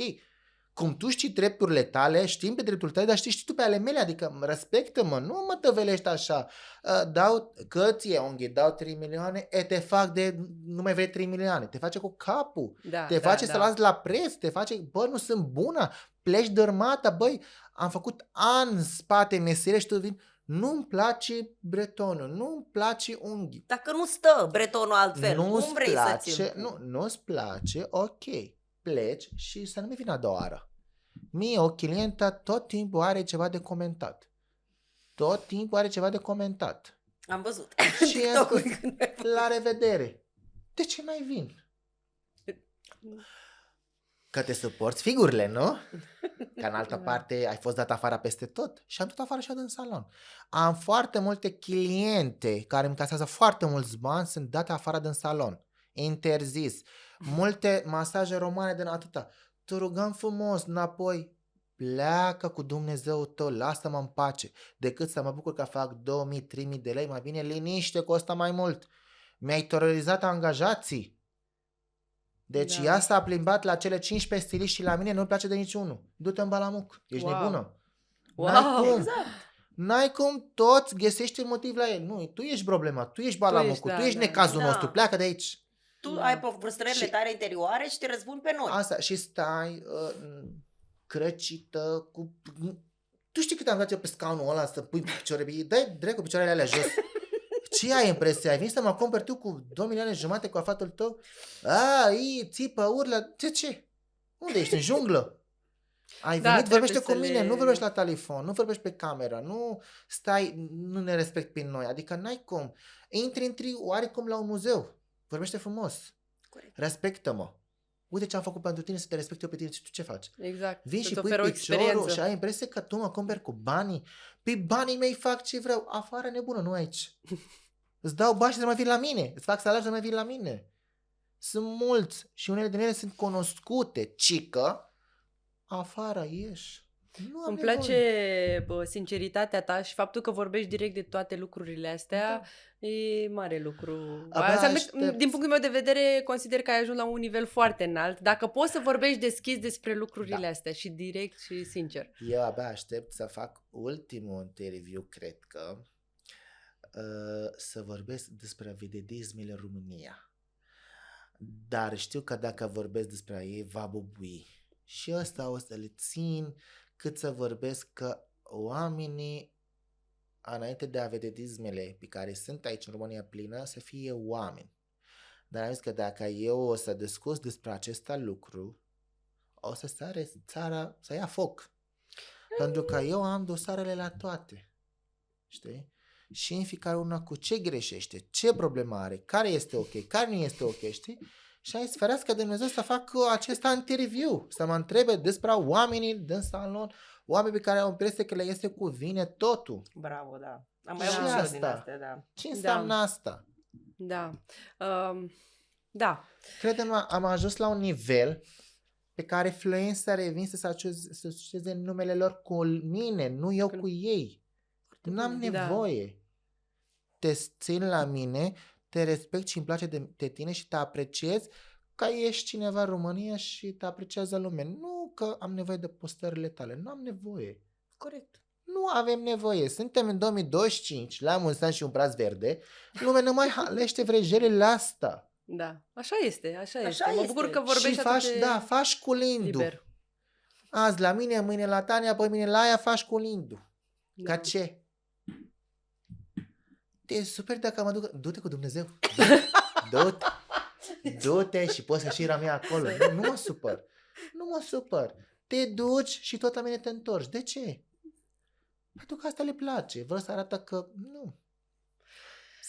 Cum tu știi drepturile tale, știm pe drepturile tale, dar știi și tu pe ale mele, adică respectă-mă, nu mă tăvelești așa. Dau că ție unghi, dau 3 milioane, te fac de, nu mai vrei 3 milioane, te face cu capul, te face să lași la preț, te face, bă, nu sunt bună, pleci dărmată, băi, am făcut ani în spate meserie și tu vin, nu-mi place bretonul, nu-mi place unghi. Dacă nu stă bretonul altfel, cum vrei să ți-l nu-ți place, ok, pleci și să nu mai vină a doua oară. Mie, o clientă tot timpul are ceva de comentat. Tot timpul are ceva de comentat. Am văzut. Și la revedere. De ce mai vin? Că te suporți figurile, nu? Că în altă parte ai fost dat afară peste tot și am tot afară și în salon. Am foarte multe cliente care îmi casează foarte mulți bani, sunt date afară din salon. Interzis. Multe masaje romane din atâta. Te rugăm frumos, înapoi. Pleacă cu Dumnezeu tău, lasă-mă în pace. Decât să mă bucur că fac 2.000-3.000 de lei, mai bine liniște, costă mai mult. Mi-ai terorizat angajații. Deci ea s-a plimbat la cele 15 stiliști și la mine nu-mi place de niciunul. Du-te în balamuc, ești nebună. N-ai cum. Exact. N-ai cum, toți găsești un motiv la el. Nu, tu ești problema, tu ești balamucul, tu ești necazul nostru, pleacă de aici. Tu ai frustrările tale interioare și te răzbuni pe noi. Asta, și stai crăcită cu... Tu știi cât am dat eu pe scaunul ăla să pui picioare? Dai dracu picioarele alea jos. Ce ai impresia? Ai venit să mă cumperi tu cu 2 milioane jumate cu afatul tău? Țipă, urlă. Ce? Unde ești? În junglă? Ai venit, vorbește cu mine, nu vorbești la telefon, nu vorbești pe cameră, nu stai, nu ne respecti pe noi. Adică n-ai cum. Intri oarecum la un muzeu. Vorbește frumos. Corect. Respectă-mă. Uite ce am făcut pentru tine, să te respect eu pe tine și tu ce faci? Exact. Vii și pui piciorul și ai impresia că tu mă cumperi cu banii. Pe banii mei fac ce vreau. Afară nebună, nu aici. Îți dau bani și să mai vin la mine. Îți fac salariu să mai vin la mine. Sunt mulți și unele din ele sunt cunoscute. Cică, afară ieși. Îmi place sinceritatea ta și faptul că vorbești direct de toate lucrurile astea. E mare lucru. Din punctul meu de vedere, consider că ai ajuns la un nivel foarte înalt. Dacă poți să vorbești deschis despre lucrurile astea și direct și sincer. Eu abia aștept să fac ultimul interviu, cred că, să vorbesc despre vededismele în România. Dar știu că dacă vorbesc despre ei, va bubui. Și ăsta o să le țin cât să vorbesc că oamenii, înainte de a vededismele pe care sunt aici în România plină, să fie oameni. Dar am zis că dacă eu o să discut despre acest lucru, o să sare țara să ia foc. Pentru că eu am dosarele la toate. Știi? Și în fiecare una cu ce greșește, ce problemă are, care este ok, care nu este ok, știi? Și ai sferească de Dumnezeu să fac acest interviu, să mă întrebe despre oamenii din salon, oameni pe care au impresie că le este cuvine totul. Bravo, da. Am mai auzit din astea, da. Ce înseamnă asta? Da. Da. Crede-mă, am ajuns la un nivel pe care influencerii vin să asocieze numele lor cu mine, nu eu cu ei. N-am nevoie. Te țin la mine, te respect și îmi place de tine și te apreciez că ești cineva în România și te apreciază lumea. Nu că am nevoie de postările tale. Nu am nevoie. Corect. Nu avem nevoie. Suntem în 2025, la un san și un braț verde. Lumea nu mai halește vrejelele astea. Da, așa este. Mă bucur că vorbești și faci, faci cu lindu. Liber. Azi la mine, mâine la Tania, apoi mâine la aia faci cu lindu. Ca ce? E super dacă mă duc... Du-te cu Dumnezeu. Du-te și poți să și rămâi acolo. Nu mă supăr. Nu mă supăr. Te duci și tot la mine te întorci. De ce? Pentru că asta le place. Vreau să arată că nu.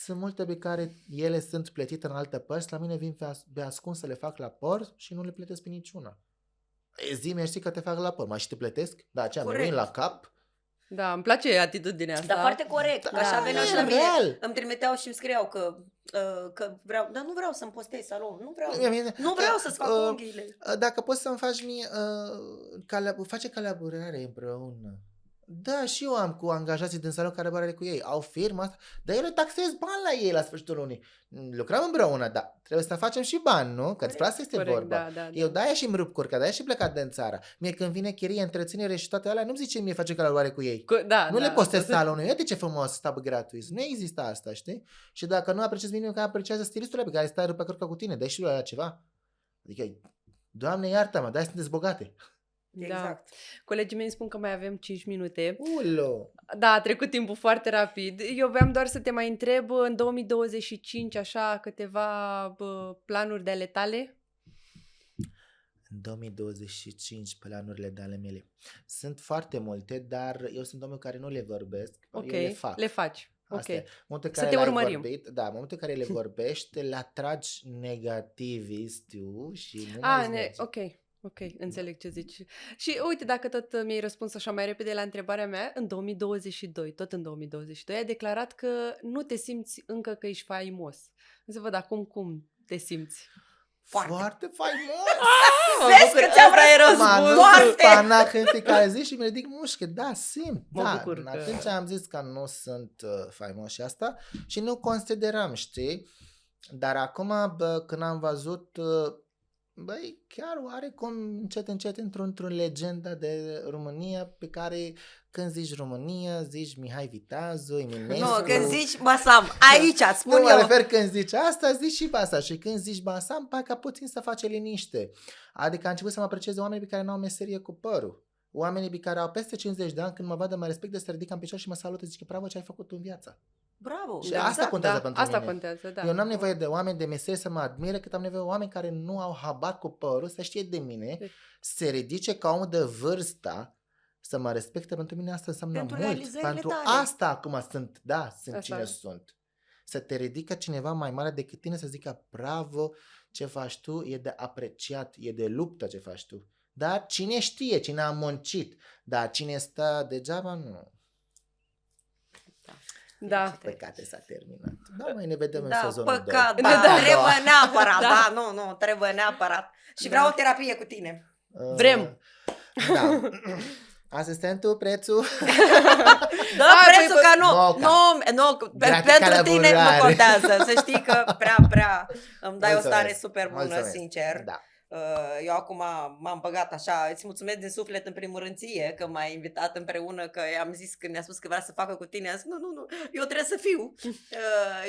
Sunt multe pe care ele sunt plătite în alte părți, la mine vin pe ascuns să le fac la păr și nu le plătesc pe niciuna. Zi-mi, știi că te fac la păr, mai și te plătesc? Da, aceea mi vin la cap. Da, îmi place atitudinea asta. Dar foarte corect, că Da, așa veneau și e la mine. real. Îmi trimiteau și îmi scriau că vreau, dar nu vreau să-mi postez salon, nu vreau să-ți fac unghiile. Dacă poți să-mi faci mie, face colaborare împreună. Da, și eu am cu angajații din salon colaborare cu ei. Au firma asta, dar eu le taxez bani la ei la sfârșitul lunii. Lucrăm împreună, da. Trebuie să facem și bani, nu? Că despre asta este Corect, vorba. da. Eu de-aia și-mi rup curca, de-aia și plecat din țară. Mie când vine chirie, întreținere și toate alea, nu-mi zice mie face colaborare cu ei. Nu le postez salonul. Uite ce frumos, stă gratuit. Nu există asta, știi? Și dacă nu apreciezi minim, că apreciază stilistul pe care stai rupe curca cu tine, dai și lui la ceva. Adică, Doamne iartă-mă, de-aia sunteți bogate. Exact. Da. Colegii mei îmi spun că mai avem 5 minute. Ulo! Da, a trecut timpul foarte rapid. Eu vreau doar să te mai întreb, în 2025, așa, câteva planuri de ale tale? În 2025, planurile de ale mele. Sunt foarte multe, dar eu sunt omul care nu le vorbesc, Ok, eu le fac. le faci. Asta Ok. e. Momentul în Să care te le-ai urmărim. Vorbit, da, în momentul în care le vorbești, le atragi negativistul și nu mai merge. Ok, înțeleg ce zici. Și uite, dacă tot mi-ai răspuns așa mai repede la întrebarea mea, în 2022, tot în 2022, ai declarat că nu te simți încă că ești faimos. Să văd acum cum te simți. Foarte faimos! Vezi că ți-am M-am dus pe panac în fiecare zi și mi ridic mușche. Da, simt. Mă Da, bucur că- atunci am zis că nu sunt faimos și asta și nu consideram, știi? Dar acum, când am văzut, băi, chiar oarecum încet într-o legendă de România pe care când zici România, zici Mihai Viteazu, Eminescu. Nu, când zici Basam, aici îți spun Nu mă eu. refer când zici asta, zici și Basa. Și când zici Basam, parcă puțin să face liniște. Adică a început să mă aprecieze oamenii pe care nu au meserie cu părul. Oamenii pe care au peste 50 de ani, când mă vadă, mă respectă, se ridică în picior și mă salută, zice, bravo, ce ai făcut tu în viață. Bravo. Și asta contează pentru asta mine. contează, da. Eu n-am nevoie de oameni de meserie să mă admire, cât am nevoie de oameni care nu au habar cu părul, să știe de mine, se ridice ca om de vârsta, să mă respecte. Pentru mine asta înseamnă Pentru mult. realizările Pentru tale. asta acum sunt, da, sunt Așa. cine sunt. Să te ridică cineva mai mare decât tine, să zică bravo, ce faci tu e de apreciat, e de luptă ce faci tu. Dar cine știe, cine a muncit, dar cine stă degeaba, nu. Da. Păcate s-a terminat. Da, mai ne vedem în Da, sezonul 2. păcat, Da. da, trebuie neapărat, Da. nu, trebuie neapărat. Și vreau o terapie cu tine. Vrem. Da. Asistentul, prețul. Dă Hai, prețul păi, ca nu, Moca. nu, Gratis pentru tine nu colaborare. contează. Să știi că prea îmi dai o Mulțumesc. stare super bună, Mulțumesc. sincer. Da. Eu acum m-am băgat așa, îți mulțumesc din suflet în primul rând ție că m-ai invitat împreună, că am zis când mi-a spus că vrea să facă cu tine, am zis nu, eu trebuie să fiu.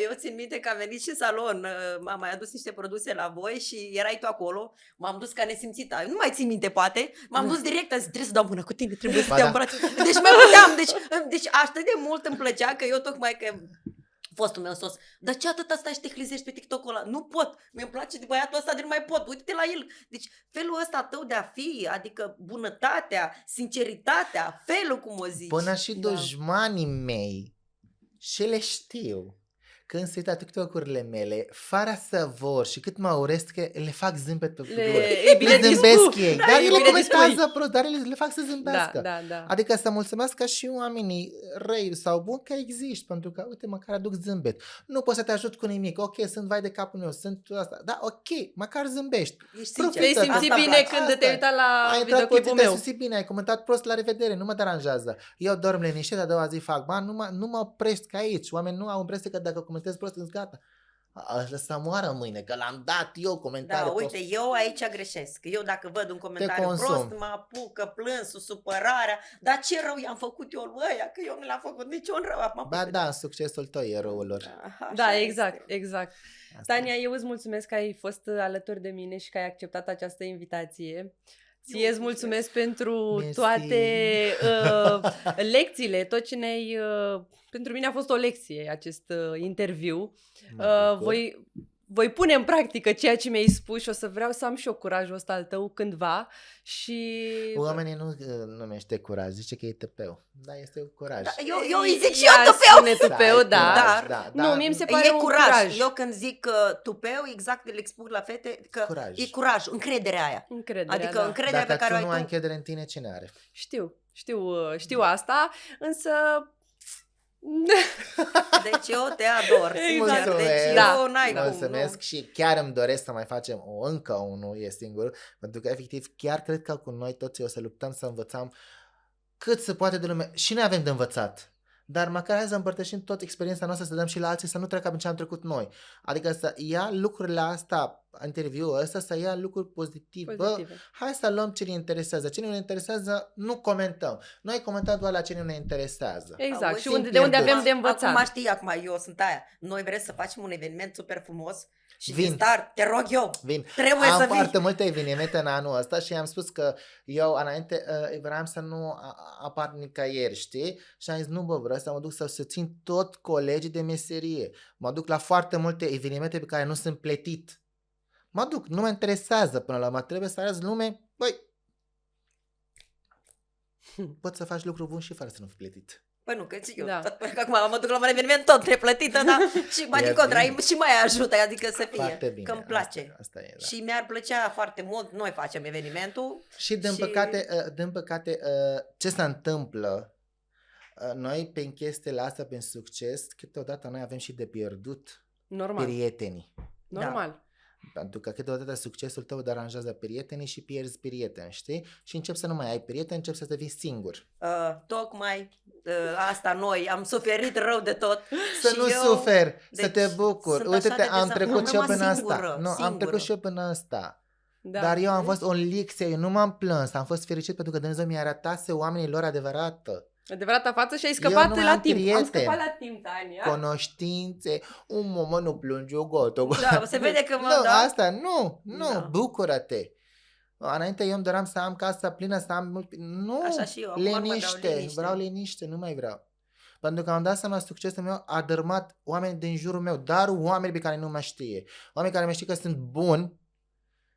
Eu țin minte că am venit și în salon, am mai adus niște produse la voi și erai tu acolo, m-am dus ca nesimțită, nu mai țin minte poate, m-am dus direct, am zis trebuie să dau mână cu tine, trebuie să Ba te da. îmbraci. Deci mai puteam, deci atât de mult îmi plăcea că eu tocmai că fostul meu sos, dar ce atâta stai și te hlizești pe TikTok-ul ăla? Nu pot, mi-mi place de băiatul ăsta, de nu mai pot, uite-te la el. Deci felul ăsta tău de a fi, adică bunătatea, sinceritatea, felul cum o zici. Până și Da. dușmanii mei și le știu. Când se uită TikTok-urile mele, fără să vor și cât mă urăsc, că le fac zâmbet pe figură. E bine Le zâmbesc dispus. ei. Da, Dar e ele bine comentează dispus. prost, dar ele le fac să zâmbească. Da. Adică să mulțumească și oamenii răi sau buni că existi, pentru că, uite, măcar aduc zâmbet. Nu pot să te ajut cu nimic, ok, sunt vai de capul meu, sunt asta, da, ok, măcar zâmbești. Ești Profită. sincer. Te-ai simțit Asta bine place, când asta te-ai e. uitat la Ai intrat pe videoclipul zi, meu. te simți bine, ai comentat prost, la revedere, nu mă deranjează. Eu dorm liniștit, a doua zi fac bani, nu mă opresc aici. Oamenii nu au impresia că dacă comentez prost, îți gata. Ăsta să moară mâine, că l-am dat eu comentariu Da, prost. uite, eu aici greșesc. Eu dacă văd un comentariu consum. prost, mă apucă plânsul, supărarea. Dar ce rău i-am făcut eu lui ăia? Că eu nu l-am făcut niciun rău. Acum, Ba da, succesul tău e răul lor. așa Da, este. exact. Asta e. Tania, eu îți mulțumesc că ai fost alături de mine și că ai acceptat această invitație. Ție îți mulțumesc pentru Mersi. toate lecțiile, tot ce ne-ai... pentru mine a fost o lecție acest interviu. Mă bucur. Voi pune în practică ceea ce mi-ai spus și o să vreau să am și eu curajul ăsta al tău cândva și... Oamenii nu numește curaj, zice că e tăpeu. Da, este curaj. Da, eu îi zic și Ea eu tupeu. spune tupeu, Să ai da. curaj, Nu, mie mi se pare E un curaj. Eu când zic tupeu, exact le expun la fete că Curaj. e curaj, încrederea aia. Încrederea, Adică da. încrederea Dacă pe care tu o ai nu ai tu. încredere în tine, cine are? Știu. Știu asta, însă... Deci eu te ador. Exact. Sincer. Deci Da. eu n-ai cum. Mulțumesc și chiar îmi doresc să mai facem încă unul, e singur, pentru că efectiv chiar cred că cu noi toți o să luptăm să învățăm cât se poate de lume. Și noi avem de învățat. Dar măcar hai să împărtășim tot experiența noastră, să dăm și la alții, să nu treacă prin ce am trecut noi. Adică să ia lucrurile astea, interviul ăsta, să ia lucruri pozitive. Bă, hai să luăm ce ne interesează. Ce ne interesează, nu comentăm. Noi comentăm doar la ce ne interesează. Exact. Auzi, Și de unde avem de învățat. Acum știi, eu sunt aia. Noi vrem să facem un eveniment super frumos și Vin. de start, te rog eu, Vin. trebuie Am să vii. foarte multe evenimente în anul ăsta și am spus că eu înainte vreau să nu apar nicăieri, știi? Și am zis, nu bă, vreau să mă duc să țin tot colegii de meserie. Mă duc la foarte multe evenimente pe care nu sunt plătit. Mă duc, nu mă interesează până la urmă, trebuie să arăți lume, băi, poți să faci lucruri buni și fără să nu fii plătit. Păi nu, că zic eu, Da. că acum mă duc la un eveniment tot neplătită, da? Și mai E din contra, bine. și mai ajută, adică să fie, Foarte bine. că îmi place. Asta e, da. Și mi-ar plăcea foarte mult, noi facem evenimentul. Și din păcate, ce se întâmplă, noi pe chestiile astea, pe succes, câteodată noi avem și de pierdut Normal. prietenii. Normal. Pentru că câteodată succesul tău deranjează prietenii și pierzi prieteni, știi? Și începi să nu mai ai prieteni, începi să devii singur. Tocmai asta noi am suferit rău de tot. Să și nu eu, suferi, să deci, te bucuri. sunt Uite-te, așa de am trecut și eu până asta. singură, Nu, am singură. trecut și eu până asta. Da. Dar eu am fost o lecție, eu nu m-am plâns, am fost fericit pentru că Dumnezeu mi-a arătase oamenilor adevărată. Adevărata față și ai Eu scăpat nu mai la am timp. Am prieteni. scăpat la timp, Tania. Cunoștințe, un moment nu plângi, eu gata. Da, se vede că Nu, da. asta, nu, Da. bucură-te. Înainte eu îmi doream să am casa plină, să am mult... Nu, Așa și eu, acum nu mai vreau liniște, vreau liniște, nu mai vreau. Pentru că am dat seama succesul meu a dărâmat oameni din jurul meu, dar oameni pe care nu mă știe. Oameni care mă știe că sunt buni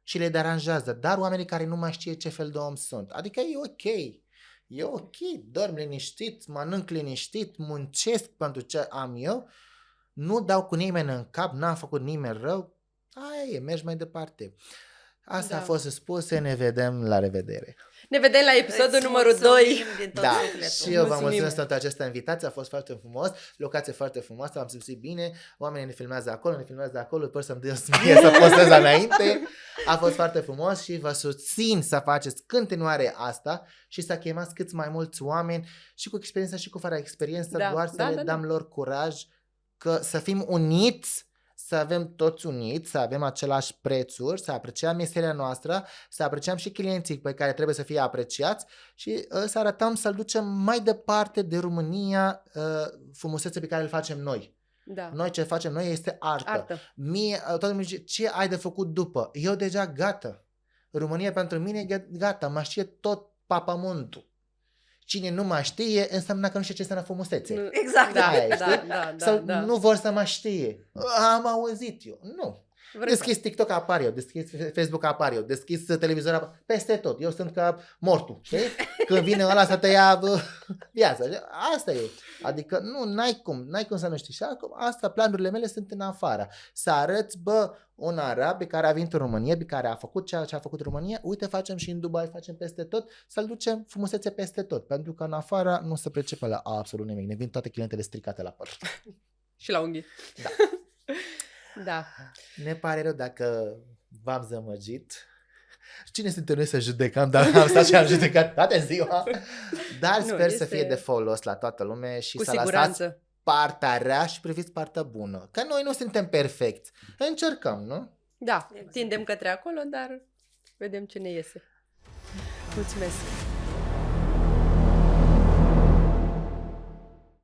și le deranjează, dar oamenii care nu mai știe ce fel de om sunt. Adică e ok. E ok, dorm liniștit, mănânc liniștit, muncesc pentru ce am eu, nu dau cu nimeni în cap, n-am făcut nimeni rău, aia e, mergi mai departe. Asta Da. a fost spus, ne vedem, la revedere. Ne vedem la episodul Îți numărul mulțumim 2. din tot Da, sufletul. și eu vă Mulțumim. mulțumesc pentru această invitație, a fost foarte frumos, locație foarte frumoasă, am simțit bine, oamenii ne filmează acolo, pot să-mi dă mie să postez înainte, a fost foarte frumos și vă susțin să faceți continuare asta și să chemați cât mai mulți oameni și cu experiență și cu fără experiență, Da, doar să da, le da, dăm da. lor curaj, că să fim uniți, să avem toți uniți, să avem același prețuri, să apreciem meseria noastră, să apreciem și clienții pe care trebuie să fie apreciați și să arătăm, să-l ducem mai departe de România, frumusețea pe care îl facem noi. Da. Noi ce facem noi este artă. Artă. Mie, toată lumea zice, ce ai de făcut după? Eu deja gata. România pentru mine e gata, mă știe tot papamontul. Cine nu mă știe înseamnă că nu știe ce înseamnă frumusețe. Nu- Exact. Da, Aia e, da, știi? da, da, Sau da. nu vor să mă știe. Am auzit eu. Nu. Vrei- Deschis TikTok apar eu, deschis Facebook apar eu, deschis televizor apar, peste tot. Eu sunt ca mortul, știi? Când vine ăla să te ia viața. Asta e. Adică n-ai cum să nu știi. Și acum, asta, planurile mele sunt în afară. Să arăți, un arab pe care a venit în România, pe care a făcut ceea ce a făcut România, uite, facem și în Dubai, facem peste tot, să-l ducem frumusețe peste tot. Pentru că în afară nu se pricepe la absolut nimic. Ne vin toate clientele stricate la păr. Și la unghii. Da. Da. Ne pare rău dacă v-am zămăgit. Cine suntem noi să judecăm, dar am stat și am judecat toată ziua. Dar Nu, sper să este- fie de folos la toată lume și Cu să lăsați siguranță. partea rea și priviți partea bună. Că noi nu suntem perfecți. Încercăm, nu? Da, Exact. tindem către acolo, dar vedem ce ne iese. Mulțumesc!